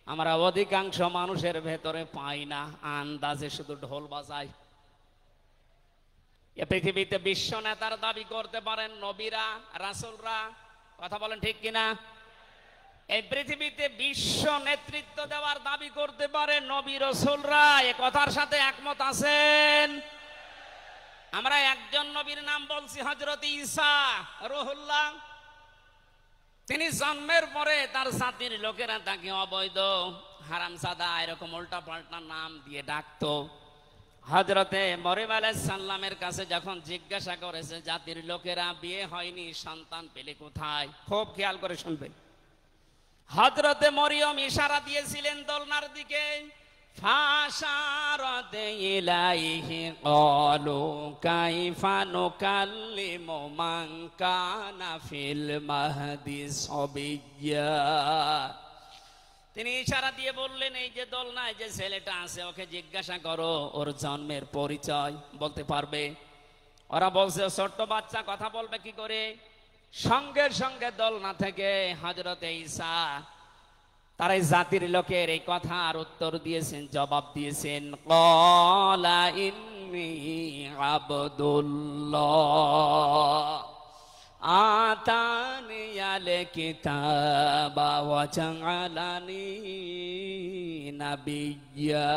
আমরা অধিকাংশ মানুষের ভেতরে পাই না, আন্দাজে শুধু ঢোল বাজায়। এ পৃথিবীতে বিশ্ব নেতার দাবি করতে পারেন নবীরা, রাসূলরা, কথা বলেন ঠিক কিনা? এই পৃথিবীতে বিশ্ব নেতৃত্ব দেওয়ার দাবি করতে পারে নবী রাসূলরা, এ কথার সাথে একমত আছেন? আমরা একজন নবীর নাম বলছি, হযরত ঈসা রূহুল্লাহ। তিনি জন্মের পরে তার জাতির লোকেরা তাকে অবৈধ, হারামজাদা, এরকম উল্টা পাল্টা নাম দিয়ে ডাকতো। হযরতে মরিয়ম আলাইহিস সালামের কাছে যখন জিজ্ঞাসা করেছে জাতির লোকেরা, বিয়ে হয়নি, সন্তান পেলে কোথায়, খুব খেয়াল করে শুনবেন। হযরতে মরিয়ম ইশারা দিয়েছিলেন দোলনার দিকে, ফাশারাত ইলাইহি ক্বালু কাইফা নুকাল্লিমু মান কানা ফিল মাহদি সাবিয়্যা। তিনি ইশারা দিয়ে বললেন, এই যে দোলনায় যে ছেলেটা আছে ওকে জিজ্ঞাসা করো ওর জন্মের পরিচয় বলতে পারবে। ওরা বলছে ছোট্ট বাচ্চা কথা বলবে কি করে? সঙ্গে সঙ্গে দোলনা থেকে হযরতে ঈসা তার এই জাতির লোকের এই কথার উত্তর দিয়েছেন, জবাব দিয়েছেন, ক্বালা ইন্নী আবদুল্লাহ আতানিয়াল কিতাবা ওয়া জাআলানি নাবিয়্যা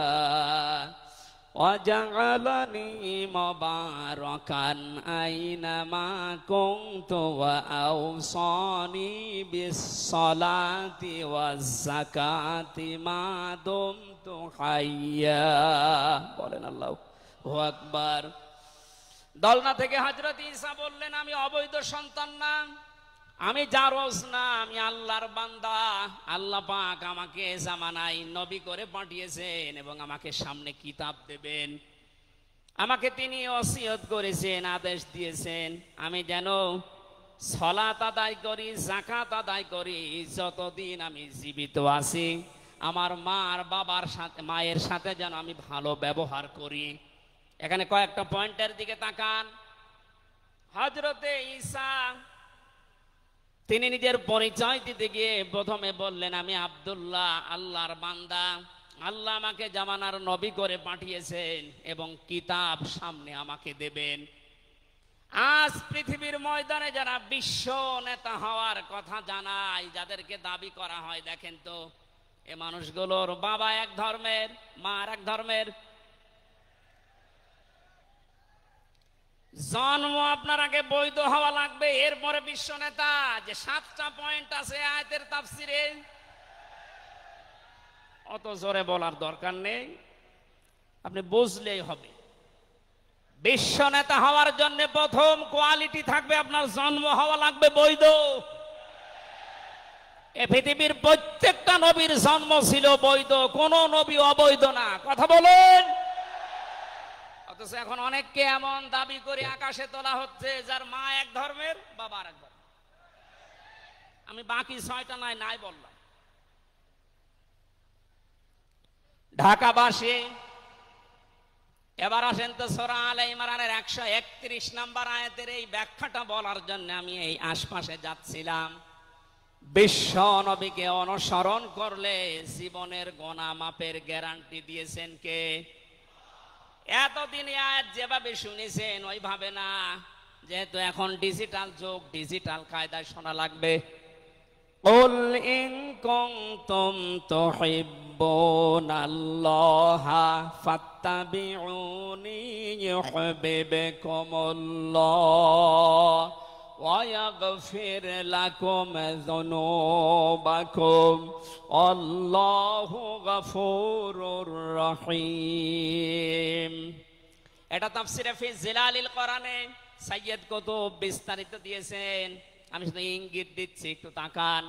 ওয়া জাআলানি মুবারাকান আইনামা কুনতু ওয়া আওসানি বিস সালাতি ওয়াজ যাকাতি মা দুমতু হাইয়্যা। বলেন আল্লাহু আকবার। দোলনা থেকে হযরত ঈসা বললেন, আমি অবৈধ সন্তান না, আমি জারজ না, আমি আল্লাহর বান্দা। আল্লাহ পাক আমাকে জামানায় নবী করে পাঠিয়েছেন এবং আমাকে সামনে কিতাব দেবেন। আমাকে তিনি ওসিয়ত করেছেন, আদেশ দিয়েছেন আমি যেন সালাত আদায় করি, যাকাত আদায় করি যতদিন আমি জীবিত আছি। আমার মা আর বাবার সাথে, মায়ের সাথে যেন আমি ভালো ব্যবহার করি। এখানে কয়েকটা পয়েন্টের দিকে তাকান। হযরতে ঈসা তিনি নিজের পরিচয় দিতে গিয়ে প্রথমে বললেন, আমি আব্দুল্লাহ, আল্লাহর বান্দা। আল্লাহ আমাকে জামানার নবী করে পাঠিয়েছেন এবং কিতাব সামনে আমাকে দেবেন। আজ পৃথিবীর ময়দানে যারা বিশ্ব নেতা হওয়ার কথা জানায়, যাদেরকে দাবি করা হয়, দেখেন তো এ মানুষগুলোর বাবা এক ধর্মের, মা আর এক ধর্মের। জন্ম আপনার আগে বৈধ হওয়া লাগবে, এরপরে বিশ্ব নেতা। যে 7টা পয়েন্ট আছে আয়াতের তাফসিরে, অত জোরে বলার দরকার নেই, আপনি বুঝলেই হবে। বিশ্ব নেতা হওয়ার জন্য প্রথম কোয়ালিটি থাকবে, আপনার জন্ম হওয়া লাগবে বৈধ। এ পৃথিবীর প্রত্যেকটা নবীর জন্ম ছিল বৈধ, কোন নবী অবৈধ না, কথা বলেন। অথচ এখন অনেককে এমন দাবি করে আকাশে তোলা হচ্ছে যার মা এক ধর্মের, বাবা আর এক ধর্মের। আমি বাকি 6টা নাই বললাম। ঢাকাবাসী, এবার আসেন তো সূরা আলে ইমরানের 131 নম্বর আয়াতের এই ব্যাখ্যাটা বলার জন্য আমি এই আশপাশে যাচ্ছিলাম। বিশ্ব নবীকে অনুসরণ করলে জীবনের গোনা মাপের গ্যারান্টি দিয়েছেন কে? এতদিন আয়াত যেভাবে শুনেছেন ওইভাবে না, যেহেতু এখন ডিজিটাল যুগ, ডিজিটাল কায়দায় শোনা লাগবে। কুল ইন কুনতুম তুহিব্বুনাল্লাহা ফাত্তাবিউনি ইউহিব্বুকুমুল্লাহ ওয়া ইয়াগফির লাকুম যুনুবাকুম আল্লাহু গফুরুর রহিম। এটা তাফসিরে ফি জিলালিল কোরআনে সাইয়্যিদ কুতুব বিস্তারিত দিয়েছেন, আমি শুধু ইঙ্গিত দিচ্ছি, একটু তাকান।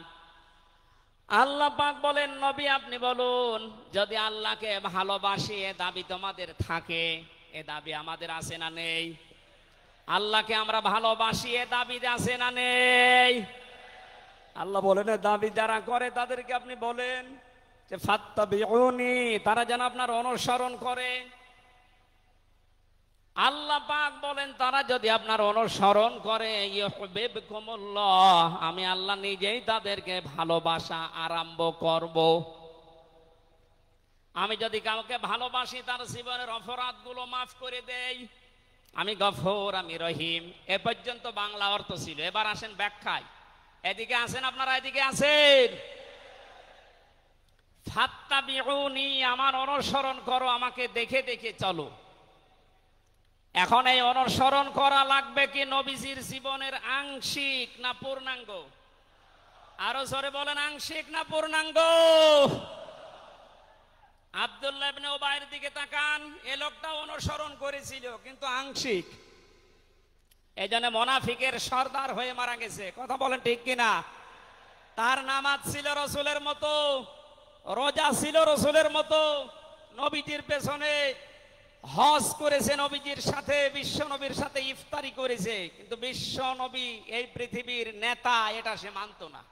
আল্লাহ পাক বলেন, নবী আপনি বলুন, যদি আল্লাহকে ভালোবাসি এ দাবি তোমাদের থাকে, এ দাবি আমাদের আছে না নেই? আল্লাহকে আমরা ভালোবাসি এ দাবি আছে না নেই? আল্লাহ বলেন দাবি যারা করে তাদেরকে আপনি বলেন যে ফাত্তাবিউনি, তারা যেন আপনার অনুসরণ করে। আল্লাহ পাক বলেন তারা যদি আপনার অনুসরণ করে ইউহিব্বুকুমুল্লাহ, আমি আল্লাহ নিজেই তাদেরকে ভালোবাসা আরম্ভ করব। আমি যদি কাউকে ভালোবাসি তার জীবনের অপরাধগুলো মাফ করে দেই। আমি গফুর, আমি রহিম। এ পর্যন্ত বাংলা অর্থ ছিল। এবার আসেন ব্যাখ্যায়। এদিকে আসেন, আপনারা এদিকে আসেন। ফাত্তাবিউনি, আমার অনুসরণ করো, আমাকে দেখে দেখে চলো। এখন এই অনুসরণ করা লাগবে কি নবীজির জীবনের আংশিক না পূর্ণাঙ্গ? আরো জোরে বলেন, আংশিক না পূর্ণাঙ্গ? আব্দুল্লাহ ইবনে উবাইয়ের দিকে তাকান, এ লোকটা অনুসরণ করেছিল কিন্তু আংশিক। এই জন্য মুনাফিকের সর্দার হয়ে মারা গেছে। কথা বলেন ঠিক কিনা? তার নামাজ ছিল রসুলের মতো, রোজা ছিল রসুলের মতো, নবীজির পেছনে হজ করেছে, নবীজির সাথে, বিশ্ব নবীর সাথে ইফতারি করেছে, কিন্তু বিশ্ব নবী এই পৃথিবীর নেতা এটা সে মানত না।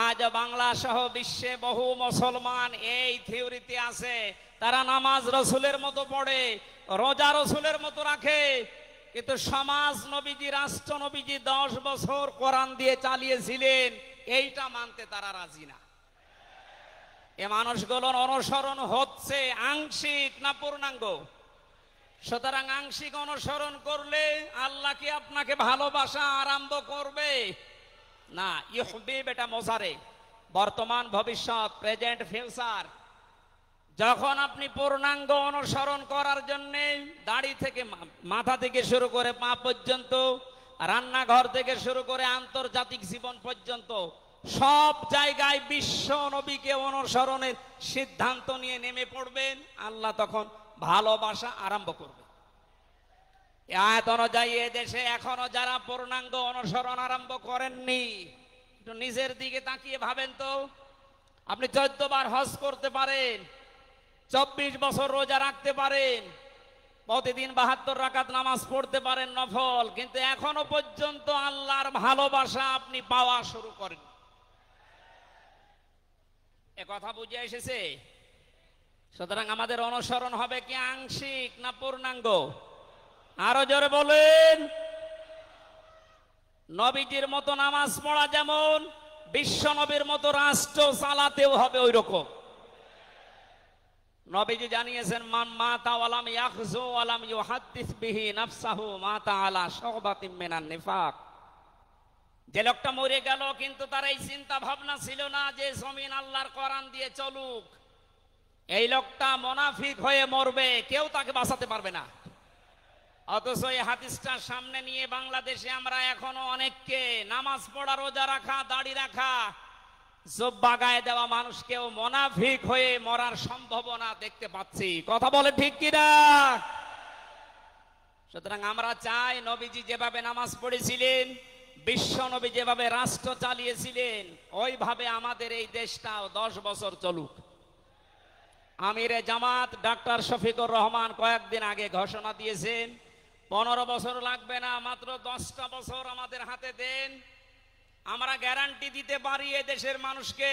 আজ বাংলা সহ বিশ্বে বহু মুসলমান এই থিওরিতে আছে, তারা নামাজ রসুলের মতো পড়ে, রোজা রসুলের মতো রাখে, কিন্তু সমাজ নবীজি, রাষ্ট্র নবীজি 10 বছর কোরআন দিয়ে চালিয়েছিলেন, এইটা মানতে তারা রাজি না। এ মানুষগুলোর অনুসরণ হচ্ছে আংশিক না পূর্ণাঙ্গ? সুতরাং আংশিক অনুসরণ করলে আল্লাহ কি আপনাকে ভালোবাসা আরম্ভ করবে? না। ইহবিব এটা মোজারে, বর্তমান, ভবিষ্যৎ, প্রেজেন্ট, ফিউচার। যখন আপনি পূর্ণাঙ্গ অনুসরণ করার জন্য দাড়ি থেকে, মাথা থেকে শুরু করে পা পর্যন্ত, রান্নাঘর থেকে শুরু করে আন্তর্জাতিক জীবন পর্যন্ত সব জায়গায় বিশ্ব নবীকে অনুসরণের সিদ্ধান্ত নিয়ে নেমে পড়বেন, আল্লাহ তখন ভালোবাসা আরম্ভ করবে। আয়াত অনুযায়ী এদেশে এখনো যারা পূর্ণাঙ্গ অনুসরণ আরম্ভ করেননি, একটু নিজের দিকে তাকিয়ে ভাবেন তো। আপনি 14 বার হজ করতে পারেন, 24 বছর রোজা রাখতে পারেন, প্রতিদিন 72 রাকাত নামাজ পড়তে পারেন নফল, কিন্তু এখনো পর্যন্ত আল্লাহর ভালোবাসা আপনি পাওয়া শুরু করেন। এ কথা বুঝে এসেছে? সুতরাং আমাদের অনুসরণ হবে কি আংশিক না পূর্ণাঙ্গ? আরো জোরে বলেন। নবীজির মতো নামাজ পড়া যেমন, বিশ্ব নবীর মতো রাষ্ট্র চালাতেও হবে ওই রকম। নবীজি জানিয়েছেন, মান মাতা ওয়ালাম ইয়াখযু ওয়ালাম ইউহাদ্দিস বিহি নাফসাহু মাতা আলা শুবাতিন মিনান নিফাক। যে লোকটা মরে গেল কিন্তু তার এই চিন্তা ভাবনা ছিল না যে জমিন আল্লাহর কোরআন দিয়ে চলুক, এই লোকটা মুনাফিক হয়ে মরবে, কেউ তাকে বাঁচাতে পারবে না। অথচ এই হাদিসটা সামনে নিয়ে বাংলাদেশে আমরা এখনো অনেককে নামাজ পড়া, রোজা রাখা, দাড়ি রাখা, জুব্বা গায়ে দেওয়া মানুষকেও মুনাফিক হয়ে মরার সম্ভাবনা দেখতে পাচ্ছি। কথা বলে ঠিক কিনা? সুতরাং আমরা চাই নবীজি যেভাবে নামাজ পড়েছিলেন, বিশ্ব নবী যেভাবে রাষ্ট্র চালিয়েছিলেন, ওইভাবে আমাদের এই দেশটাও 10 বছর চলুক। আমিরে জামাত ডাক্তার শফিকুর রহমান কয়েকদিন আগে ঘোষণা দিয়েছেন, 15 বছর লাগবে না, মাত্র 10টা বছর আমাদের হাতে দেন, আমরা গ্যারান্টি দিতে পারি এ দেশের মানুষকে।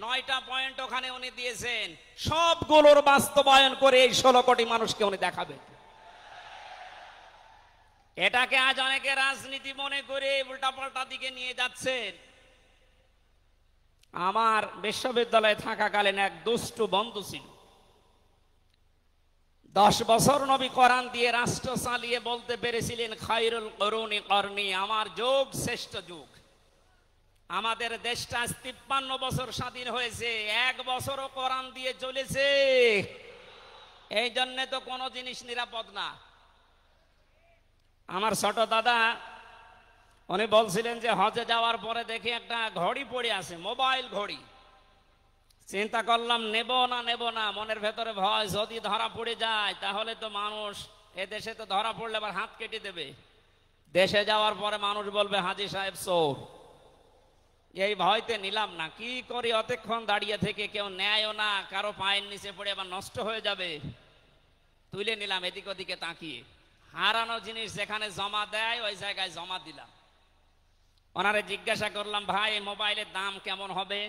9টা পয়েন্ট ওখানে উনি দিয়েছেন, সবগুলোর বাস্তবায়ন করে এই 16 কোটি মানুষকে উনি দেখাবেন। এটাকে আজ অনেকে রাজনীতি মনে করে উল্টাপাল্টা দিকে নিয়ে যাচ্ছেন। আমার বিশ্ববিদ্যালয়ে থাকাকালীন এক দুষ্টু বন্ধু ছিল, 10 বছর নবী কোরআন দিয়ে রাষ্ট্র চালিয়ে বলতে পেরেছিলেন, খায়রুল কুরুনি করনি, আমার যুগ শ্রেষ্ঠ যুগ। আমাদের দেশটা 53 বছর স্বাধীন হয়েছে, 1 বছরও কোরআন দিয়ে চলেছে। এই জন্য তো কোনো জিনিস নিরাপদ না। আমার ছোট দাদা উনি বলছিলেন যে হজে যাওয়ার পরে দেখি একটা ঘড়ি পড়ে আছে, মোবাইল ঘড়ি। চিন্তা করলাম নেব না, মনের ভেতরে ভয়, যদি ধরা পড়ে যায় তাহলে তো মানুষ, এ দেশে তো ধরা পড়লে আবার হাত কেটে দেবে, দেশে যাওয়ার পরে মানুষ বলবে হাজী সাহেব চোর। এই ভয়তে নিলাম না। কি করি, অতক্ষণ দাঁড়িয়ে থেকে কেউ নেয়ও না, কারো পায়ের নিচে পড়ে আবার নষ্ট হয়ে যাবে, তুলে নিলাম এদিক ওদিকে তাকিয়ে। হারানো জিনিস যেখানে জমা দেয় ওই জায়গায় জমা দিলাম। ওনারে জিজ্ঞাসা করলাম, ভাই মোবাইলের দাম কেমন হবে?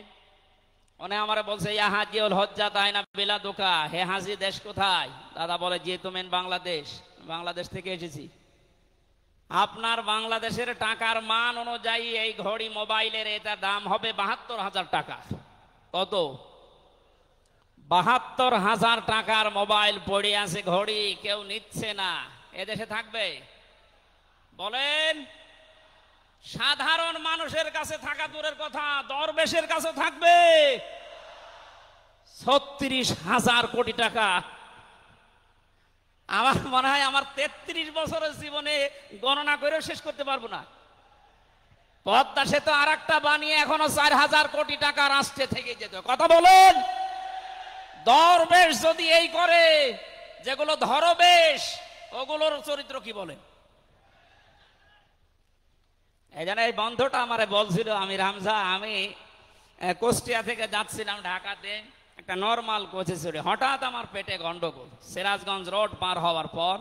উনি আমারে বলছে, ইয়া হাজিউল হজ্জা তাইনা বিলাদুকা, হে হাজি দেশ কোথায়? দাদা বলে, জি তুমেন বাংলাদেশ। বাংলাদেশ থেকে এসেছি। আপনার বাংলাদেশের টাকার মান অনুযায়ী এই ঘড়ি মোবাইলের এটা দাম হবে 72,000 টাকা। কত? 72,000 টাকার মোবাইল পড়ে আছে, ঘড়ি কেউ নিচ্ছে না। এদেশে থাকবে? বলেন। সাধারণ মানুষের কাছে থাকা দূরের কথা, দরবেশের কাছে থাকবে 36,000 কোটি টাকা। আমার মনে হয় আমার 33 বছরের জীবনে গণনা করেও শেষ করতে পারবো না। পদ্মা সেতু আর একটা বানিয়ে এখনো 4,000 কোটি টাকা রাষ্ট্রে থেকে যেত। কথা বলেন। দরবেশ যদি এই করে, যেগুলো ধরবেশ ওগুলোর চরিত্র কি বলেন? এই জন্য এই বন্ধুটা আমারে বলছিল, আমির হামজা, আমি কুষ্টিয়া থেকে যাচ্ছিলাম ঢাকাতে, একটা নর্মাল কোচে চড়ে হঠাৎ আমার পেটে গন্ডগোল। সিরাজগঞ্জ রোড পার হওয়ার পর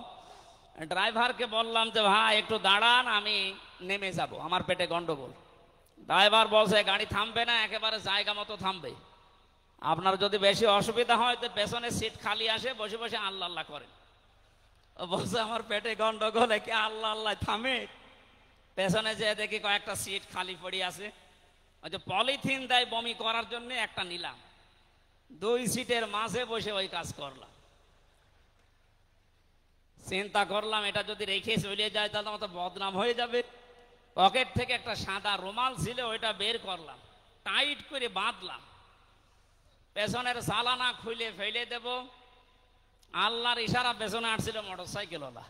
ড্রাইভারকে বললাম যে ভাই একটু দাঁড়ান, আমি নেমে যাব, আমার পেটে গন্ডগোল। ড্রাইভার বলছে গাড়ি থামবে না, একেবারে জায়গা মতো থামবে। আপনার যদি বেশি অসুবিধা হয় তো পেছনে সিট খালি আসে, বসে বসে আল্লাহ আল্লাহ করেন। বলছে আমার পেটে গন্ডগোল, কি আল্লাহ আল্লাহ থামে? পেছনে যে দেখি কয়েকটা সিট খালি পড়ে আছে, ওই যে পলিথিন দেয় বমি করার জন্য, একটা নিলাম। 2 সিটের মাঝে বসে ওই কাজ করলাম। চিন্তা করলাম এটা যদি রেখে চলে যায় তাহলে আমার তো বদনাম হয়ে যাবে। পকেট থেকে একটা সাদা রুমাল ছিল, ওইটা বের করলাম, টাইট করে বাঁধলাম। পেছনের জালানা খুলে ফেলে দেব, আল্লাহর ইশারা পেছনে আসছিল মোটরসাইকেলওয়ালা।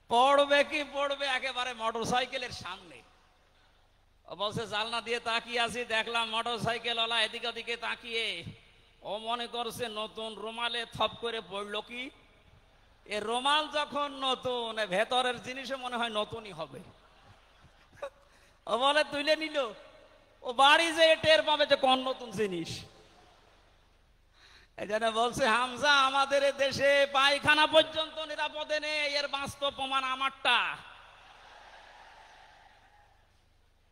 পড়বে কি পড়বে একেবারে মোটরসাইকেলের সামনে। ও বলছে জালনা দিয়ে তাকিয়ে আছি, দেখলাম মোটরসাইকেলওয়ালা এদিকে ওদিকে তাকিয়ে ও মনে করছে নতুন রুমালে থপ করে পড়লো কি। এ রুমাল যখন নতুন, ভেতরের জিনিসও মনে হয় নতুনই হবে। ও বলে তুলে নিল, ও বাড়ি যে টের পাবে যে কোন নতুন জিনিস। এই জন্য বলছে হামজা, আমাদের দেশে পায়খানা পর্যন্ত নিরাপদে নেই, এর বাস্তব প্রমাণ আমারটা।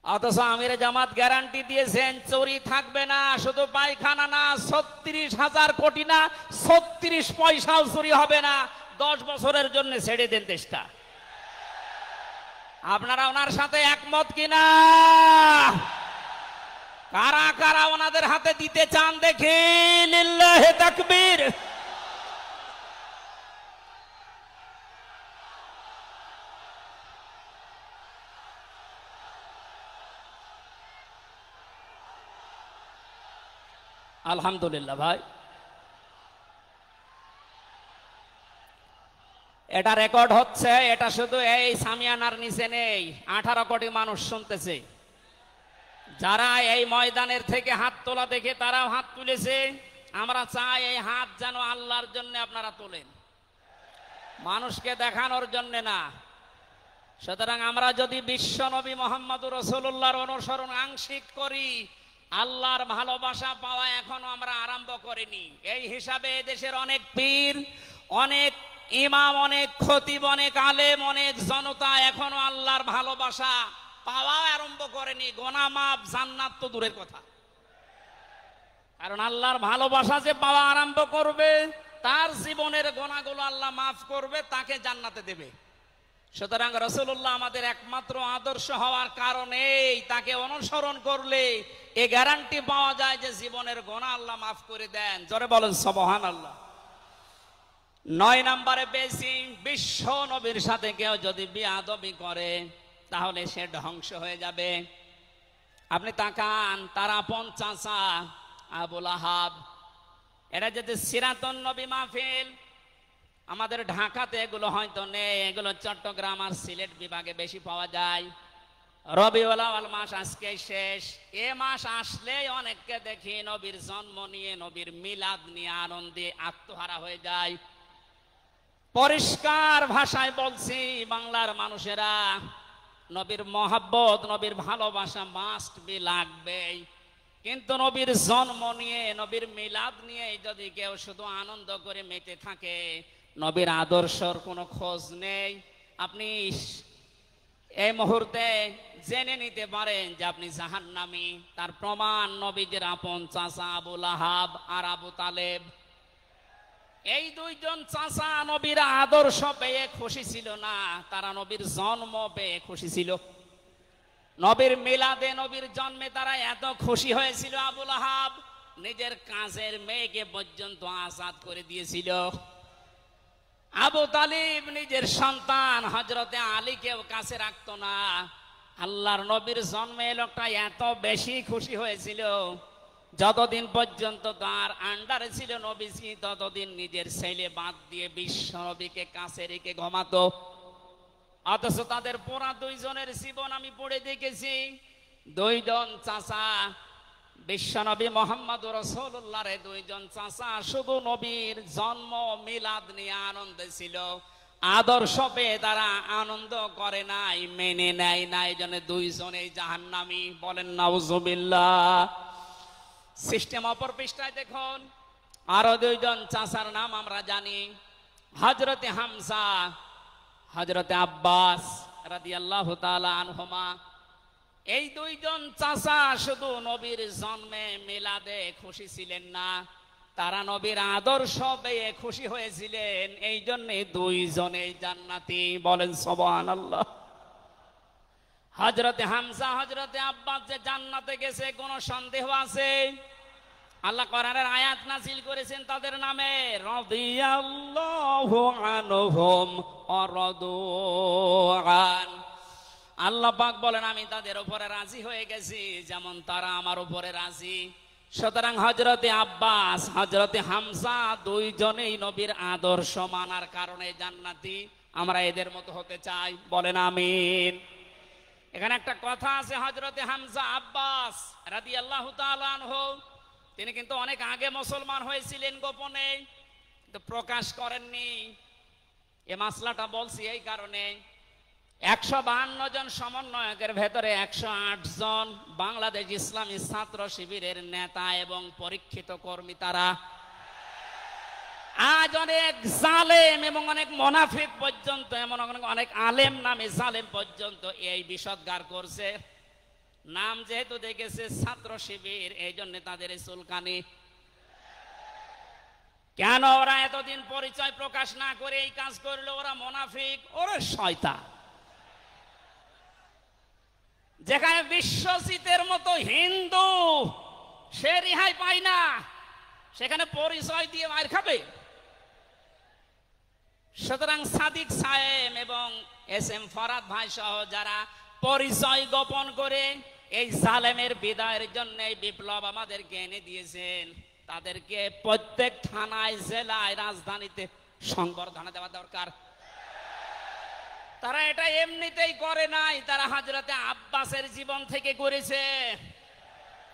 অথচ আমির জামাত গ্যারান্টি দিয়েছেন চুরি থাকবে না, শুধু পায়খানা না, 36,000 কোটি না, 36 পয়সাও চুরি হবে না। 10 বছরের জন্য ছেড়ে দেন দেশটা। আপনারা ওনার সাথে একমত কিনা? কারা কারা ওনাদের হাতে দিতে চান দেখি? লিল্লাহি তাকবীর। আলহামদুলিল্লাহ ভাই, এটা রেকর্ড হচ্ছে। এটা শুধু এই সামিয়ানার নিচে নেই, 18 কোটি মানুষ শুনতেছে। যারা এই ময়দানের থেকে হাত তোলা দেখে তারাও হাত তুলেছে। আমরা চাই এই হাত যেন আল্লাহর জন্য আপনারা তোলেন, মানুষকে দেখানোর জন্য না। সুতরাং আমরা যদি বিশ্ব নবী মুহাম্মদুর রাসূলুল্লাহর অনুসরণ আংশিক করি, আল্লাহর ভালোবাসা পাওয়া এখনো আমরা আরম্ভ করিনি। এই হিসাবে দেশের অনেক পীর, অনেক ইমাম, অনেক খতিব, অনেক আলেম, অনেক জনতা এখনো আল্লাহর ভালোবাসা পাওয়া আরম্ভ করেনি। গোনা মাফ, জান্নাত তো দূরের কথা। কারণ আল্লাহর ভালোবাসা যে পাওয়া আরম্ভ করবে, তার জীবনের গোনাগুলো আল্লাহ মাফ করবে, তাকে জান্নাতে দেবে। সুতরাং রাসূলুল্লাহ আমাদের একমাত্র আদর্শ হওয়ার কারণেই তাকে অনুসরণ করলে এই গ্যারান্টি পাওয়া যায় যে জীবনের গোনা আল্লাহ মাফ করে দেন। জোরে বলেন সুবহানাল্লাহ। 9 নম্বরে পেয়েছি, বিশ্ব নবীর সাথে কেউ যদি বেয়াদবি করে তাহলে সে ধ্বংস হয়ে যাবে। আপনি তাকান, তার আপন চাচা আবু লাহাব, এটা যদি সিরাতুন নবী মাহফিল, আমাদের ঢাকাতে এগুলো হয়তো নেই, এগুলো চট্টগ্রাম আর সিলেট বিভাগে বেশি পাওয়া যায়। রবিউল আউয়াল মাস আজকে শেষ, এ মাস আসলে অনেককে দেখি নবীর জন্ম নিয়ে, নবীর মিলাদ নিয়ে আনন্দে আত্মহারা হয়ে যায়। পরিষ্কার ভাষায় বলছি, বাংলার মানুষেরা নবীর মহাব্বত, নবীর ভালোবাসা মাস্ট বি লাগবেই। কিন্তু নবীর জন্ম নিয়ে, নবীর মিলাদ নিয়ে যদি কেউ শুধু আনন্দ করে মেতে থাকে, নবীর আদর্শর কোনো খোঁজ নেই, আপনি এই মুহূর্তে জেনে নিতে পারেন যে আপনি জাহান্নামী। তার প্রমাণ নবীদের আপন চাচা আবু লাহাব আর আবু তালেব। এই 2 জন চাচা নবীর আদর্শ পেয়ে খুশি ছিল না, তারা নবীর জন্ম পেয়ে খুশি ছিল। নবীর মিলাদে, নবীর জন্মে তারা এত খুশি হয়েছিল, আবু লাহাব নিজের কাজের মেয়েকে পর্যন্ত আজাদ করে দিয়েছিল। আবু তালিব নিজের সন্তান হযরতে আলীকেও কাছে রাখতো না। আল্লাহর নবীর জন্মে লোকটা এত বেশি খুশি হয়েছিল, যতদিন পর্যন্ত তার আন্ডারে ছিল নবীজি ততদিন নিজের ছেলে বাদ দিয়ে বিশ্ব নবীকে কাছে রেখে ঘুমাতো। অথচ তাদের পুরা দুইজনের জীবন আমি পড়ে দেখেছি। দুইজন চাচা, বিশ্বনবী মোহাম্মদ রাসূলুল্লাহর দুইজন চাচা শুধু নবীর জন্ম মিলাদ নিয়ে আনন্দে ছিল, আদর্শ পেয়ে তারা আনন্দ করে নাই, মেনে নেয় নাই, জন্য দুইজনেই জাহান্নামী। বলেন নাউজুবিল্লাহ। সিস্টেম অপর পৃষ্ঠায় দেখুন, আরো দুইজন চাচার নাম আমরা জানি, হযরতে হামজা, হযরতে আব্বাস রাদিয়াল্লাহু তাআলা আনহুমা। এই দুইজন চাচা শুধু নবীর জন্মে মিলাদে খুশি ছিলেন না, তারা নবীর আদর্শ পেয়ে খুশি হয়েছিলেন, এই জন্য দুইজনেই জান্নাতি। বলেন সুবহানাল্লাহ। হযরতে হামজা, হযরতে আব্বাস যে জান্নাতে গেছে কোনো সন্দেহ আছে? আল্লাহ কোরআনের আয়াত নাযিল করেছেন তাদের নামে, রাদিয়াল্লাহু আনহুম ওয়া রাদু আন। আল্লাহ পাক বলেন আমি তাদের উপরে রাজি হয়ে গেছি যেমন তারা আমার উপরে রাজি। সুতরাং হযরতে আব্বাস, হযরতে হামজা দুইজনেই নবীর আদর্শ মানার কারণে জান্নাতি। আমরা এদের মতো হতে চাই। বলেন আমিন। এখানে একটা কথা আছে, হযরতে হামজা আব্বাস রাদিয়াল্লাহু তাআলা আনহু তিনি কিন্তু অনেক আগে মুসলমান হয়েছিলেন গোপনে, কিন্তু প্রকাশ করেননি। এই মাসলাটা বলছি এই কারণে, 152 জন সমন্বয়কের ভেতরে 108 জন বাংলাদেশ ইসলামী ছাত্র শিবিরের নেতা এবং পরীক্ষিত কর্মী। তারা আজ অনেক জালেম এবং অনেক মুনাফিক পর্যন্ত, এমন অনেক আলেম নামে জালেম পর্যন্ত এই বিষদগার করছে। নাম যেহেতু দেখেছে ছাত্র শিবির, এই জন্য তাদের চুলকানি। কেন ওরা এতদিন পরিচয় প্রকাশ না করে এই কাজ করলো? ওরা মুনাফিক, ওরা শয়তান। যেখানে বিশ্বজিতের মতো হিন্দু সে রেহাই পায় না, সেখানে পরিচয় দিয়ে মার খাবে। সুতরাং সাদিক সাহেব এবং এস এম ফরাদ ভাই সহ যারা পরিচয় গোপন করে এই জালেমের বিদায়ের জন্য এই বিপ্লব আমাদেরকে এনে দিয়েছেন, তাদেরকে প্রত্যেক থানায়, জেলায়, রাজধানীতে সংবর্ধনা দেওয়া দরকার। তারা এটা এমনিতেই করে নাই, তারা হযরতে আব্বাসের জীবন থেকে করেছে।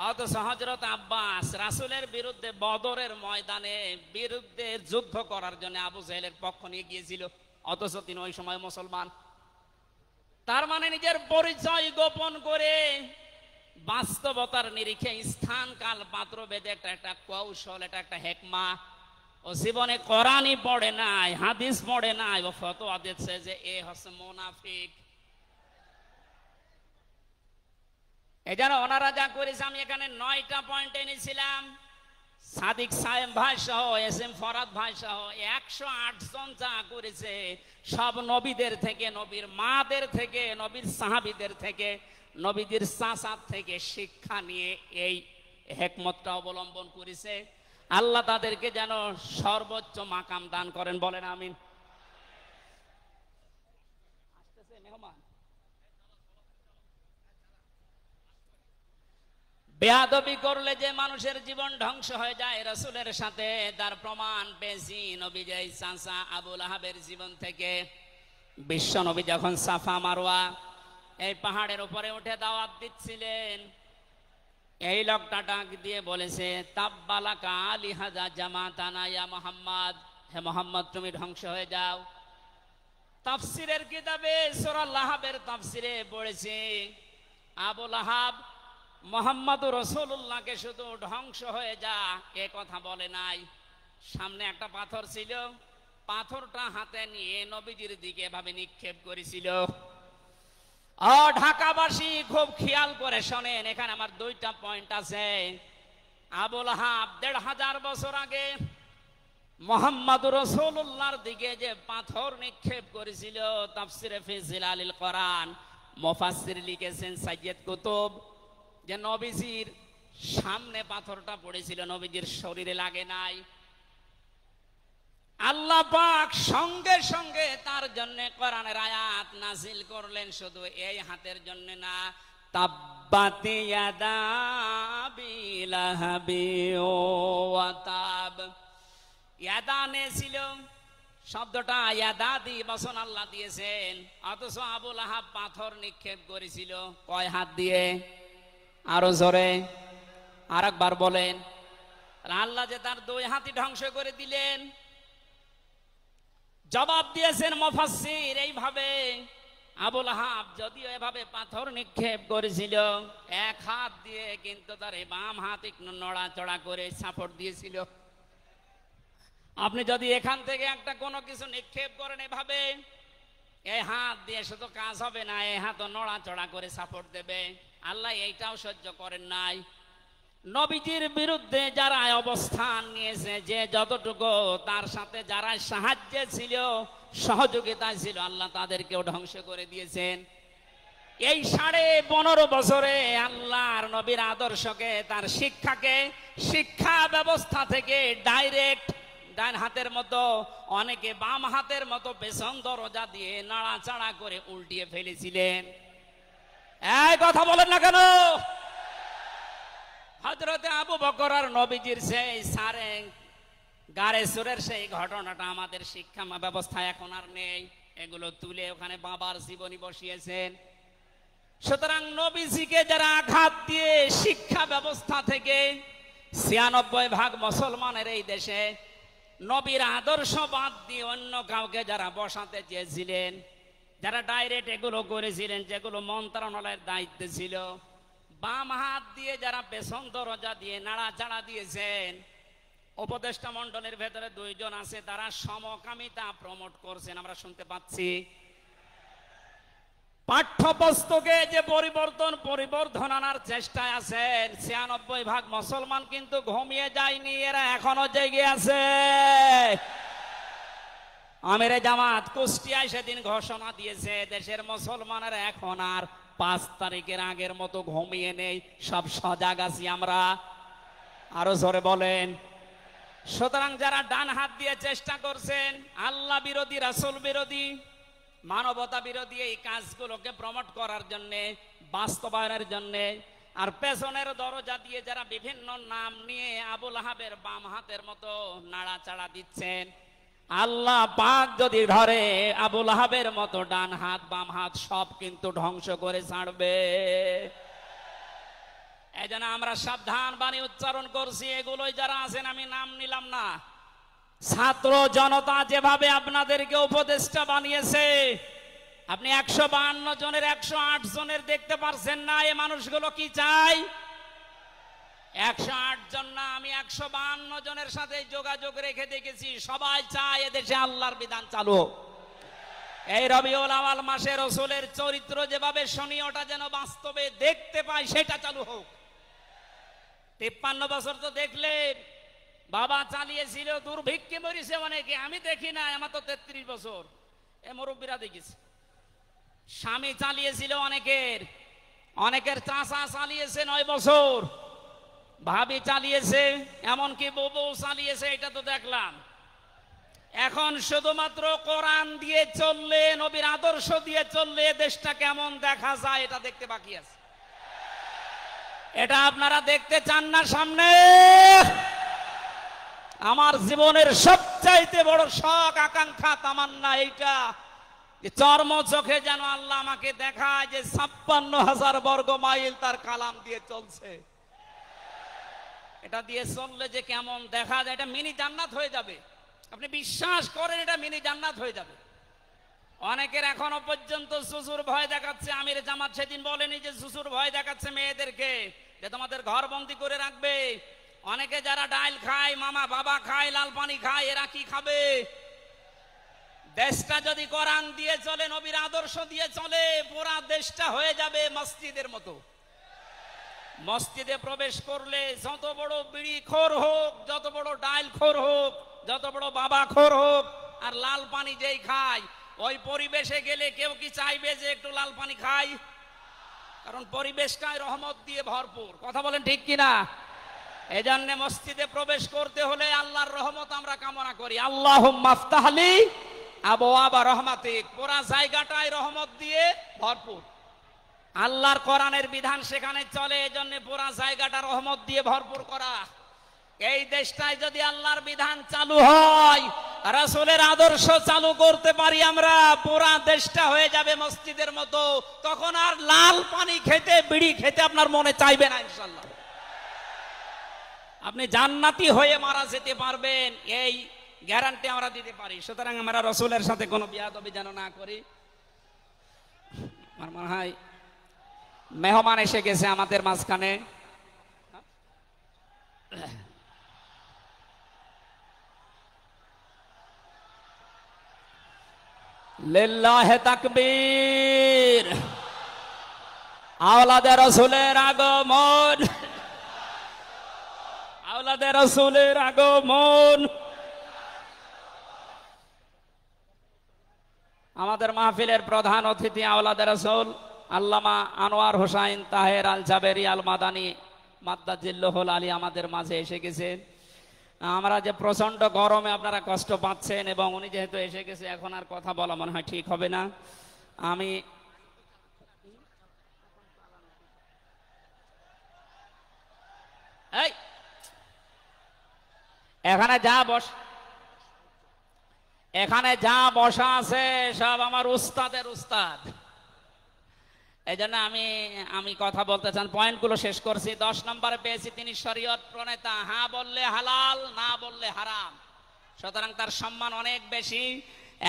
অথচ হযরত আব্বাস রাসূলের বিরুদ্ধে বদরের ময়দানে বিরুদ্ধে যুদ্ধ করার জন্য আবু জাহেলের পক্ষ নিয়ে গিয়েছিল, অথচ তিনি ওই সময় মুসলমান। তার মানে নিজের পরিচয় গোপন করে বাস্তবতার নিরিখে স্থান কাল পাত্র ভেদে একটা কৌশল, এটা একটা হেকমা। ও জীবনে কোরআনই পড়ে নাই, হাদিস পড়ে নাই, ও ফতোয়া দিচ্ছে যে এ হচ্ছে মুনাফিক। এই জন্য ওনারা যা করেছে, আমি এখানে 9টা পয়েন্ট এনেছিলাম। সাদিক সাহেব ভাই সহ, এস এম ফরাদ ভাই সহ 108 জন যা করেছে, সব নবীদের থেকে, নবীর মাদের থেকে, নবীর সাহাবীদের থেকে, নবীদের চাচার থেকে শিক্ষা নিয়ে এই হেকমতটা অবলম্বন করেছে। আল্লাহ তাদেরকে যেন সর্বোচ্চ মাকাম দান করেন। বলেন আমিন। বেয়াদবি করলে যে মানুষের জীবন ধ্বংস হয়ে যায় রাসূলের সাথে, তার প্রমাণ পেয়েছি নবীর এই চাচা আবু লাহাবের জীবন থেকে। বিশ্ব নবী যখন সাফা মারওয়া এই পাহাড়ের উপরে উঠে দাওয়াত দিচ্ছিলেন, এই লোকটা ডাক দিয়ে বলেছে, তাব্বালাকা লিহাজা জামাতানা ইয়া মুহাম্মদ, হে মুহাম্মদ তুমি ধ্বংস হয়ে যাও। তাফসিরের কিতাবে সূরা লাহাবের তাফসিরে পড়েছে, আবু লাহাব মুহাম্মদুর রাসূলুল্লাহকে শুধু ধ্বংস হয়ে যা এ কথা বলে নাই। সামনে একটা পাথর ছিল, পাথরটা হাতে নিয়ে নবীজির দিকে এভাবে নিক্ষেপ করেছিল। ঢাকাবাসী খুব খেয়াল করে শোনেন, এখানে আমার 2টা পয়েন্ট আছে। আবু লাহাব 1500 বছর আগে মুহাম্মদুর রাসূলুল্লাহর দিকে যে পাথর নিক্ষেপ করেছিল, তাফসিরে ফি জিলালিল কোরআন মুফাসসির লিখেছেন সাইয়্যিদ কুতুব, যে নবীজির সামনে পাথরটা পড়েছিল, নবীজির শরীরে লাগে নাই। আল্লাহ পাক সঙ্গে সঙ্গে তার জন্য কোরআনের আয়াত নাজিল করলেন, শুধু এই হাতের জন্য না, তাব্বাত ইয়াদা আবি লাহাবি ওয়া তাব। ইয়াদানে ছিল শব্দটা, ইয়াদাদি বচন আল্লাহ দিয়েছেন, অথচ আবু লাহাব পাথর নিক্ষেপ করেছিল কয় হাত দিয়ে? আরো জোরে আরেকবার বলেন। আল্লাহ যে তার দুই হাতই ধ্বংস করে দিলেন। জবাব দিয়েছেন মুফাসসির এইভাবে, আবু লাহাব যদিও এভাবে পাথর নিক্ষেপ করেছিল এক হাত দিয়ে, কিন্তু তার এই বাম হাত একটু নড়াচড়া করে সাপোর্ট দিয়েছিল। আপনি যদি এখান থেকে একটা কোনো কিছু নিক্ষেপ করেন এভাবে, এই হাত দিয়ে শুধু কাজ হবে না, এই হাতও নড়াচড়া করে সাপোর্ট দেবে। আল্লাহ এইটাও সহ্য করেন নাই। নবীজির বিরুদ্ধে যারা অবস্থান নিয়েছে, যে যতটুকু তার সাথে যারা সাহায্যে ছিল, সহযোগিতায় ছিল, আল্লাহ তাদেরকেও ধ্বংস করে দিয়েছেন। এই 15.5 বছরে আল্লাহর নবীর আদর্শকে, তার শিক্ষাকে, শিক্ষা ব্যবস্থা থেকে ডাইরেক্ট ডান হাতের মতো, অনেকে বাম হাতের মতো পেছন দরজা দিয়ে নাড়াচাড়া করে উল্টিয়ে ফেলেছিলেন। এই কথা বলেন না কেন? হযরতে আবু বকর আর নবীজির সেই সারে গারে সুরের সেই ঘটনাটা আমাদের শিক্ষা ব্যবস্থা এখন আর নেই। এগুলো তুলে ওখানে বাবার জীবনী বসিয়েছেন। সুতরাং নবীজিকে যারা আঘাত দিয়ে শিক্ষা ব্যবস্থা থেকে 96% মুসলমানের এই দেশে নবীর আদর্শ বাদ দিয়ে অন্য কাউকে যারা বসাতে চেয়েছিলেন, যারা ডাইরেক্ট এগুলো করেছিলেন, যেগুলো মন্ত্রণালয়ের দায়িত্বে ছিল, বাম হাত দিয়ে যারা পেছন দরজা দিয়ে নাড়াচাড়া দিয়েছেন, উপদেষ্টা মণ্ডলের ভেতরে 2 জন আছে, তারা সমকামিতা প্রমোট করছেন, আমরা শুনতে পাচ্ছি। পাঠ্যপুস্তকে যে পরিবর্ধন আনার চেষ্টায় আছেন, 96% মুসলমান কিন্তু ঘুমিয়ে যায়নি, এরা এখনো জেগে আছে। আমিরে জামাত কুষ্টিয়ায় সেদিন ঘোষণা দিয়েছে, দেশের মুসলমানের এখন আর 5 তারিখের আগের মতো ঘুমিয়ে নেই, সব সজাগ আছি আমরা। আরো জোরে বলেন। সুতরাং যারা ডান হাত দিয়ে চেষ্টা করছেন আল্লাহ বিরোধী, রাসূল বিরোধী, মানবতা বিরোধী এই কাজগুলোকে প্রমোট করার জন্য, বাস্তবায়নের জন্য, আর পেছনের দরজা দিয়ে যারা বিভিন্ন নাম নিয়ে আবু লাহাবের বাম হাতের মতো নাড়াচাড়া দিচ্ছেন, আল্লাহ পাক যদি ধরে আবু লাহাবের মতো ডান হাত বাম হাত সব কিন্তু ধ্বংস করে ছাড়বে। এজন্য আমরা সাবধান বাণী উচ্চারণ করছি। এগুলোই যারা আছেন, আমি নাম নিলাম না, ছাত্র জনতা যেভাবে আপনাদেরকে উপদেষ্টা বানিয়েছে, আপনি 152 জনের 108 জনের দেখতে পারছেন না। এই মানুষগুলো কি চাই? 108 জন না, আমি 152 জনের সাথে যোগাযোগ রেখে দেখেছি, সবাই চায় এদেশে আল্লাহর বিধান চালু হোক। এই রবিউল আউয়াল মাসে রাসূলের চরিত্র যেভাবে শুনি, ওটা যেন বাস্তবে দেখতে পাই, সেটা চালু হোক। 53 বছর তো দেখলে বাবা চালিয়েছিল, দুর্ভিক্ষে মরিছে অনেকে, আমি দেখি না, আমার তো 33 বছর, এ মুরব্বীরা দেখেছি। স্বামী চালিয়েছিল অনেকের চাচা চালিয়েছে 9 বছর, ভাবি চালিয়েছে, এমনকি বউ চালিয়েছে, এটা তো দেখলাম। এখন শুধুমাত্র কোরআন দিয়ে চললে, নবীর আদর্শ দিয়ে চললে দেশটা কেমন দেখা যায় এটা দেখতে বাকি আছে। এটা আপনারা দেখতে চান না সামনে? আমার জীবনের সবচাইতে বড় শখ, আকাঙ্ক্ষা, তামান্না এইটা যে চর্ম চোখে যেন আল্লাহ আমাকে দেখায় যে 56,000 বর্গ মাইল তার কালাম দিয়ে চলছে। এটা দিয়ে চললে যে কেমন দেখা যায়, এটা মিনি জান্নাত হয়ে যাবে। আপনি বিশ্বাস করেন, এটা মিনি জান্নাত হয়ে যাবে। অনেকের এখনো পর্যন্ত শ্বশুর ভয় দেখাচ্ছে। আমির জামাত সেদিন বলেনি যে শ্বশুর ভয় দেখাচ্ছে মেয়েদেরকে যে তোমাদের ঘর বন্দি করে রাখবে। অনেকে যারা ডাইল খায়, মামা বাবা খায়, লাল পানি খায়, এরা কি খাবে? দেশটা যদি কোরআন দিয়ে চলে, নবীর আদর্শ দিয়ে চলে, পুরা দেশটা হয়ে যাবে মসজিদের মতো। মসজিদে প্রবেশ করলে যত বড় বিড়ি খোর হোক, যত বড় ডাইল খোর হোক, যত বড় বাবা খোর হোক, আর লাল পানি যেই খায়, ওই পরিবেশে গেলে কেউ কি চাইবে যে একটু লাল পানি খাই? কারণ পরিবেশটাই রহমত দিয়ে ভরপুর। কথা বলেন ঠিক কিনা? এজন্য মসজিদে প্রবেশ করতে হলে আল্লাহর রহমত আমরা কামনা করি। আল্লাহুম্মা আফতাহলি আবওয়াবা রহমাতিক, পুরা জায়গাটাই রহমত দিয়ে ভরপুর। আল্লাহর কোরআনের বিধান সেখানে চলে, এজন্য পুরা জায়গাটা রহমত দিয়ে ভরপুর করা। এই দেশটায় যদি আল্লাহর বিধান চালু হয়, রাসূলের আদর্শ চালু করতে পারি আমরা, পুরা দেশটা হয়ে যাবে মসজিদের মতো। তখন আর লাল পানি খেতে, বিড়ি খেতে আপনার মনে চাইবে না ইনশাআল্লাহ। আপনি জান্নাতি হয়ে মারা যেতে পারবেন, এই গ্যারান্টি আমরা দিতে পারি। সুতরাং আমরা রাসূলের সাথে কোনো বিয়াদবি যেন না করি। আমার মনে হয় মেহমান এসে গেছে আমাদের মাঝখানে। লিল্লাহি তাকবীর, আওলাদে রাসূলের আগমন, আওলাদে রাসূলের আগমন। আমাদের মাহফিলের প্রধান অতিথি আওলাদে রাসূল আল্লামা আনোয়ার হোসাইন তাহের আল জাবেরি আল মাদানী মাদ্দাজিল্লাহুল আলী আমাদের মাঝে এসে গেছেন। আমরা যে প্রচন্ড গরমে আপনারা কষ্ট পাচ্ছেন, এবং উনি যেহেতু এসে গেছে, এখন আর কথা বলা মনে হয় ঠিক হবে না। আমি এখানে যা বসা আছে সব আমার উস্তাদের উস্তাদ। এই জন্য আমি কথা বলতে চান, পয়েন্টগুলো শেষ করছি। 10 নম্বরে পেয়েছি তিনি শরীয়ত প্রণেতা, হ্যাঁ বললে হালাল, না বললে হারাম, সুতরাং তার সম্মান অনেক বেশি।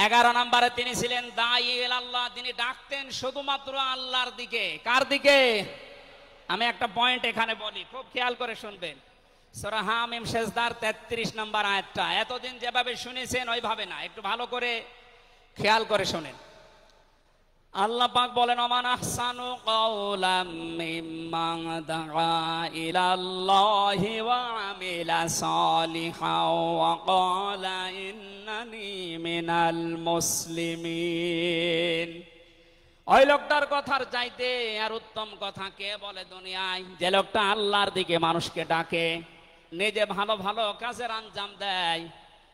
11 নম্বরে তিনি ছিলেন দাঈ ইলাল্লাহ, তিনি ডাকতেন শুধুমাত্র আল্লাহর দিকে। কার দিকে? আমি একটা পয়েন্ট এখানে বলি, খুব খেয়াল করে শুনবেন। সূরা হামিম সেজদার 33 নম্বর আয়াতটা এতদিন যেভাবে শুনেছেন ওইভাবে না, একটু ভালো করে খেয়াল করে শুনেন। আল্লাহ পাক বলেন, ওমান আহসানু কাওলাম মিম্মান দাআ ইলাল্লাহি ওয়া আমিলা সালিহান ওয়া ক্বালা ইন্নানি মিনাল মুসলিমিন। ওই লোকটার কথার চাইতে আর উত্তম কথা কে বলে দুনিয়ায়? যে লোকটা আল্লাহর দিকে মানুষকে ডাকে, নিজে ভালো ভালো কাজের আঞ্জাম দেয়,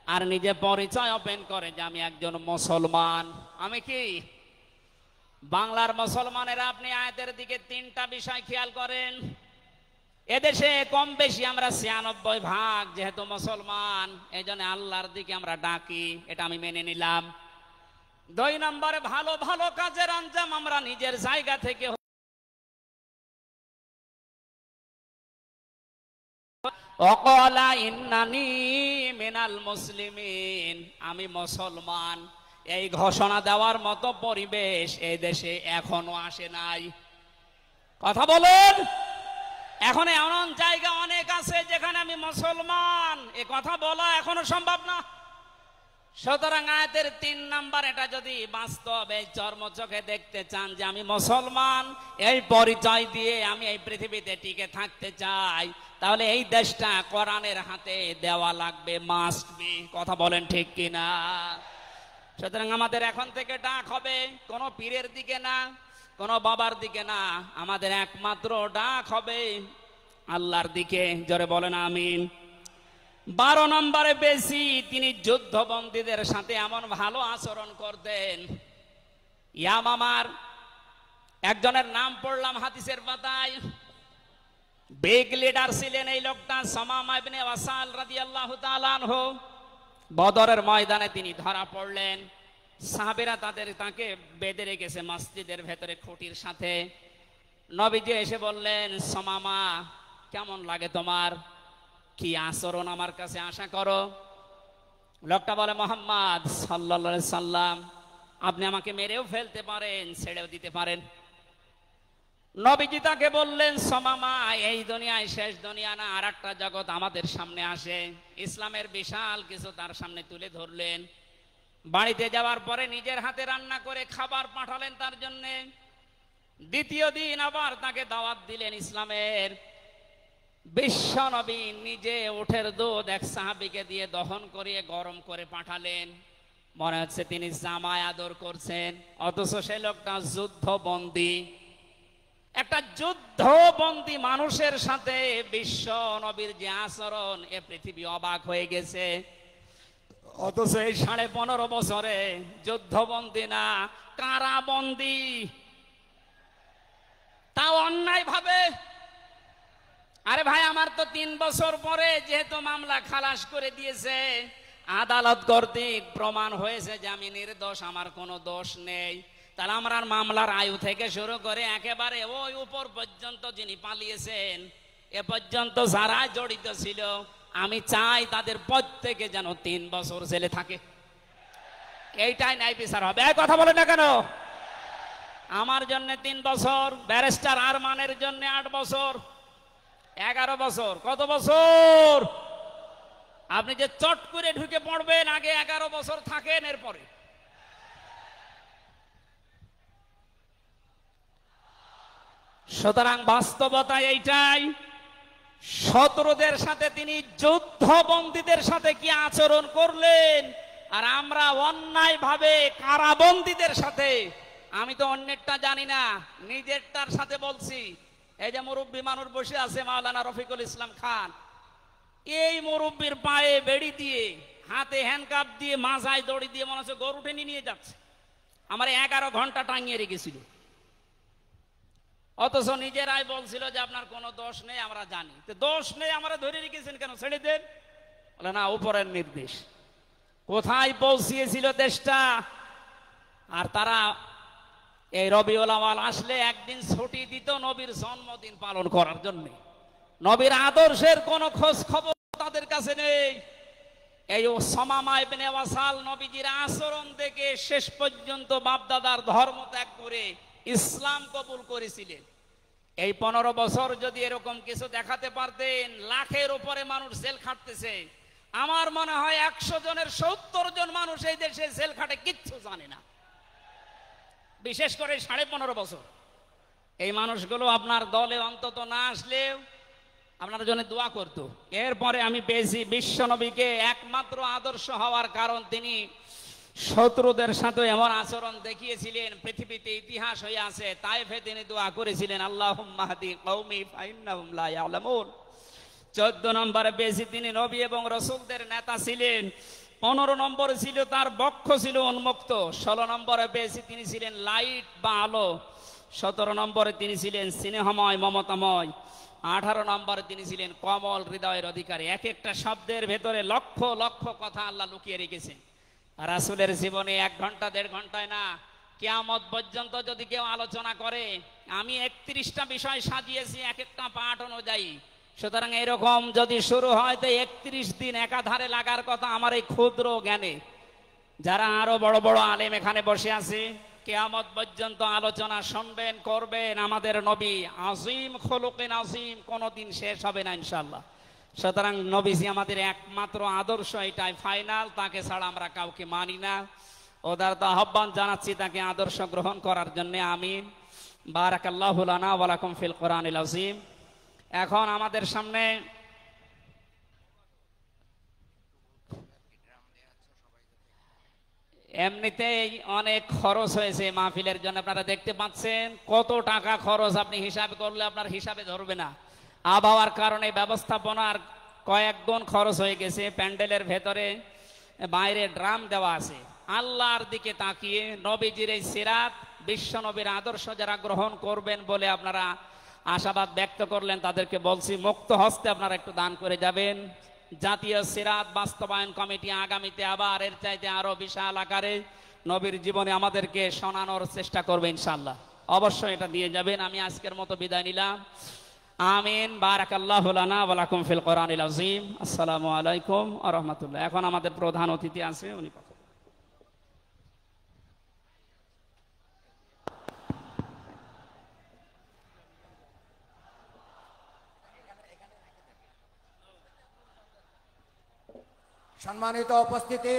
আর নিজে পরিচয় ওপেন করে যে আমি একজন মুসলমান। আমি কি? বাংলার মুসলমানেরা, আপনি আয়াতের দিকে 3টা বিষয় খেয়াল করেন। এদেশে কম বেশি আমরা 96% যেহেতু মুসলমান, এই জন্য আল্লাহর দিকে আমরা ডাকি, এটা আমি মেনে নিলাম। 2 নম্বরে ভালো ভালো কাজের আঞ্জাম আমরা নিজের জায়গা থেকে, ওয়াকালা ইন্নানি মিনাল মুসলিমিন, আমি মুসলমান, এই ঘোষণা দেওয়ার মতো পরিবেশ এই দেশে এখনো আসে নাই। কথা বলেন। এখন এমন জায়গা অনেক আছে যেখানে আমি মুসলমান, এ কথা বলা এখনো সম্ভব না। সুতরাং আয়াতের 3 নাম্বার, এটা যদি বাস্তব এই চর্মচোখে দেখতে চান যে আমি মুসলমান, এই পরিচয় দিয়ে আমি এই পৃথিবীতে টিকে থাকতে চাই, তাহলে এই দেশটা কোরআনের হাতে দেওয়া লাগবে, মাস্ট বি। কথা বলেন ঠিক কিনা? সুতরাং আমাদের এখন থেকে ডাক হবে কোনো পীরের দিকে না, কোনো বাবার দিকে না, আমাদের একমাত্র ডাক হবে আল্লাহর দিকে। জোরে বলেন আমিন। 12 নম্বরে বেশি তিনি যুদ্ধবন্দীদের সাথে এমন ভালো আচরণ করতেন। ইয়ামামার একজনের নাম পড়লাম হাদিসের পাতায়, বিগ লিডার ছিলেন এই লোকটা, সামামা ইবনে ওয়াসাল রাদিয়াল্লাহু তাআলা আনহু। বদরের ময়দানে তিনি ধরা পড়লেন, সাহাবীরা তাকে বেঁধে রেখেছে মসজিদের ভেতরে খুঁটির সাথে। নবীজি এসে বললেন, সামামা কেমন লাগে তোমার, কি আচরণ আমার কাছে আশা করো? লোকটা বলে, মুহাম্মদ সাল্লাল্লাহু আলাইহি সাল্লাম, আপনি আমাকে মেরেও ফেলতে পারেন, ছেড়েও দিতে পারেন। নবীজি তাকে বললেন, সামামা এই দুনিয়ায় শেষ দুনিয়া না, আর একটা জগৎ আমাদের সামনে আসে। ইসলামের বিশাল কিছু তার সামনে তুলে ধরলেন। বাড়িতে যাওয়ার পরে নিজের হাতে রান্না করে খাবার পাঠালেন তার জন্য। দ্বিতীয় দিন আবার তাকে দাওয়াত দিলেন ইসলামের। বিশ্ব নবী নিজে উটের দুধ এক সাহাবীকে দিয়ে দহন করিয়ে গরম করে পাঠালেন। মনে হচ্ছে তিনি জামায় আদর করছেন, অথচ সে লোকটা যুদ্ধবন্দী। একটা যুদ্ধবন্দী মানুষের সাথে বিশ্ব নবীর যে আচরণ, এ পৃথিবী অবাক হয়ে গেছে। অথচ এই 15.5 বছরে যুদ্ধবন্দী না, কারাবন্দী, তাও অন্যায় ভাবে। আরে ভাই, আমার তো 3 বছর পরে যেহেতু মামলা খালাস করে দিয়েছে, আদালত কর্তৃক প্রমাণ হয়েছে যে আমি নির্দোষ, আমার কোনো দোষ নেই, তাহলে আমার মামলার আয়ু থেকে শুরু করে একেবারে ওই উপর পর্যন্ত যিনি পালিয়েছেন, এ পর্যন্ত যারা জড়িত ছিল, আমি চাই তাদের প্রত্যেকে যেন 3 বছর জেলে থাকে। এইটাই ন্যায় বিচার হবে। এই কথা বলে না কেন? আমার জন্য 3 বছর, ব্যারিস্টার আরমানের জন্য 8 বছর, 11 বছর। কত বছর? আপনি যে চট করে ঢুকে পড়বেন, আগে 11 বছর থাকেন, এরপরে। সুতরাং বাস্তবতা এইটাই। শত্রুদের সাথে তিনি যুদ্ধবন্দীদের সাথে কি আচরণ করলেন, আর আমরা অন্যায় ভাবে কারাবন্দীদের সাথে, আমি তো অন্যেরটা জানি না, নিজেরটার সাথে বলছি। এই যে মুরব্বী মানুষ বসে আছে মাওলানা রফিকুল ইসলাম খান, এই মুরব্বীর পায়ে বেড়ি দিয়ে, হাতে হ্যান্ডকাপ দিয়ে, মাথায় দড়ি দিয়ে মনে হচ্ছে গরু টেনে নিয়ে যাচ্ছে। আমার 11 ঘন্টা টাঙিয়ে রেখেছিল, অথচ নিজেরাই বলছিল যে আপনার কোনো দোষ নেই, আমরা জানি। তো দোষ নেই, আমরা ধরে রেখেছেন কেন? ছেড়ে দেন। বলে না, উপরের নির্দেশ। কোথায় পৌঁছিয়েছিল দেশটা? আর তারা এই রবিউল আউয়াল আসলে একদিন ছুটি দিত নবীর জন্মদিন পালন করার জন্য। নবীর আদর্শের কোনো খোঁজ খবর তাদের কাছে নেই। এই উসামা ইবনে ওয়াসাল নবীজির আচরণ দেখে শেষ পর্যন্ত বাপদাদার ধর্ম ত্যাগ করে ইসলাম কবুল করেছিলেন। এই 15 বছর যদি এরকম কিছু দেখাতে পারতেন, লাখের উপরে মানুষ জেল খাটতেছে, আমার মনে হয় 100 জনের 70 জন মানুষ এই দেশে জেল খাটে কিচ্ছু জানে না। বিশেষ করে 15.5 বছর এই মানুষগুলো আপনার দলে অন্তত না আসলেও আপনার জন্য দোয়া করতো। এরপরে আমি পেয়েছি বিশ্ব নবীকে একমাত্র আদর্শ হওয়ার কারণ তিনি শত্রুদের সাথে এমন আচরণ দেখিয়েছিলেন, পৃথিবীতে ইতিহাস হয়ে আছে। তায়েফে তিনি দোয়া করেছিলেন, আল্লাহুম্মা হাদি কওমি ফাইন্নাহুম লা ইয়ালামুন। 14 নম্বরে পেয়েছি তিনি নবী এবং রাসূলদের নেতা ছিলেন। 15 নম্বরে ছিল তার বক্ষ ছিল উন্মুক্ত। 16 নম্বরে পেয়েছি তিনি ছিলেন লাইট বা আলো। 17 নম্বরে তিনি ছিলেন স্নেহময়, মমতাময়। 18 নম্বরে তিনি ছিলেন কমল হৃদয়ের অধিকারী। এক একটা শব্দের ভেতরে লক্ষ লক্ষ কথা আল্লাহ লুকিয়ে রেখেছেন। রাসূলের জীবনে 1 ঘন্টা 1.5 ঘন্টায় না, কিয়ামত পর্যন্ত যদি কেউ আলোচনা করে, আমি 31টা বিষয় সাজিয়েছি এক একটা পাঠ অনুযায়ী। সুতরাং এরকম যদি শুরু হয় তো 31 দিন একাধারে লাগার কথা আমার এই ক্ষুদ্র জ্ঞানে। যারা আরো বড় বড় আলেম এখানে বসে আছে, কিয়ামত পর্যন্ত আলোচনা শুনবেন, করবেন। আমাদের নবী আজিম খুলুকিন আজিম, কোনোদিন শেষ হবে না ইনশাআল্লাহ। সুতরাং নবীজি আমাদের একমাত্র আদর্শ, এটাই ফাইনাল। তাকে ছাড়া আমরা কাউকে মানি না। ওদারত আহ্বান জানাচ্ছি তাকে আদর্শ গ্রহণ করার জন্য। আমিন। বারাকাল্লাহু লানা ওয়া লাকুম ফিল কোরআনিল আযীম। এখন আমাদের সামনে এমনিতেই অনেক খরচ হয়েছে মাহফিলের জন্য, আপনারা দেখতে পাচ্ছেন কত টাকা খরচ। আপনি হিসাব করলে আপনার হিসাবে ধরবে না। আবহাওয়ার কারণে ব্যবস্থাপনার কয়েক গুণ খরচ হয়ে গেছে। প্যান্ডেলের ভেতরে বাইরে ড্রাম দেওয়া আছে। আল্লাহর দিকে তাকিয়ে নবীজির এই সিরাত, বিশ্ব নবীর আদর্শ যারা গ্রহণ করবেন বলে আপনারা আশাবাদ ব্যক্ত করলেন, তাদেরকে বলছি মুক্ত হস্তে আপনারা একটু দান করে যাবেন। জাতীয় সিরাত বাস্তবায়ন কমিটি আগামীতে আবার এর চাইতে আরো বিশাল আকারে নবীর জীবনে আমাদেরকে শোনানোর চেষ্টা করবে ইনশাআল্লাহ। অবশ্যই এটা দিয়ে যাবেন। আমি আজকের মতো বিদায় নিলাম। আমিন। বারাকাল্লাহু লানা ওয়া লাকুম ফিল কোরআনিল আযীম। আসসালামু আলাইকুম ওয়া রাহমাতুল্লাহ। এখন আমাদের প্রধান অতিথি আছে, উনি সম্মানিত উপস্থিতি,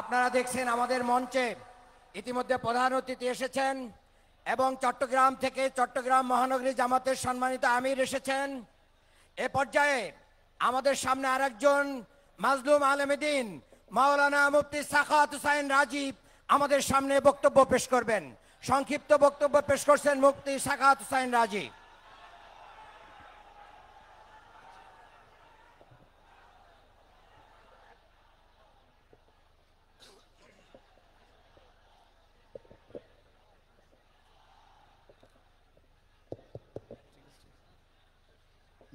আপনারা দেখছেন আমাদের মঞ্চে ইতিমধ্যে প্রধান অতিথি এসেছেন এবং চট্টগ্রাম থেকে চট্টগ্রাম মহানগরী জামাতের সম্মানিত আমির এসেছেন। এ পর্যায়ে আমাদের সামনে আরেকজন মাজলুম আলেম দ্বীন মাওলানা মুফতি সাখাওয়াত হোসাইন রাজীব আমাদের সামনে বক্তব্য পেশ করবেন। সংক্ষিপ্ত বক্তব্য পেশ করছেন মুফতি সাখাওয়াত হোসেন রাজি।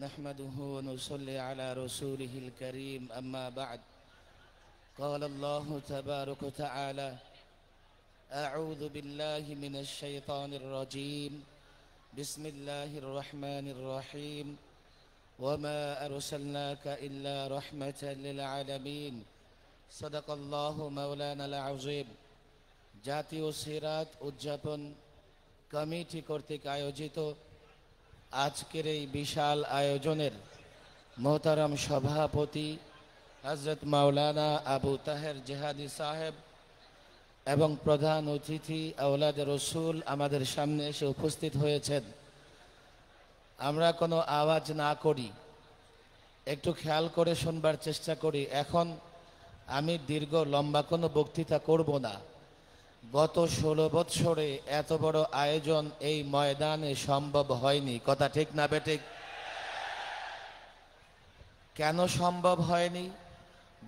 نحمده ونصلي على رسوله الكريم أما بعد قال الله تبارك وتعالى أعوذ بالله من الشيطان الرجيم بسم الله الرحمن الرحيم وما أرسلناك إلا رحمة للعالمين صدق الله مولانا العظيم জাতীয় সিরাত উদযাপন কমিটি কর্তৃক আয়োজিত আজকের এই বিশাল আয়োজনের মোহতারাম সভাপতি হযরত মাওলানা আবু তাহের জেহাদি সাহেব এবং প্রধান অতিথি আওলাদ রসুল আমাদের সামনে এসে উপস্থিত হয়েছেন। আমরা কোনো আওয়াজ না করি, একটু খেয়াল করে শুনবার চেষ্টা করি। এখন আমি দীর্ঘ লম্বা কোনো বক্তৃতা করব না। গত 16 বৎসরে এত বড় আয়োজন এই ময়দানে সম্ভব হয়নি, কথা ঠিক না বেঠিক? কেন সম্ভব হয়নি?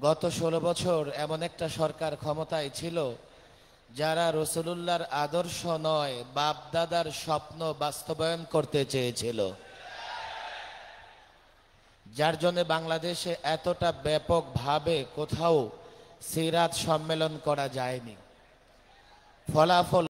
গত 16 বছর এমন একটা সরকার ক্ষমতায় ছিল যারা রাসূলুল্লাহর আদর্শ নয় বাপদাদার স্বপ্ন বাস্তবায়ন করতে চেয়েছিল, যার জন্য বাংলাদেশে এতটা ব্যাপকভাবে কোথাও সিরাত সম্মেলন করা যায়নি। ফলাফল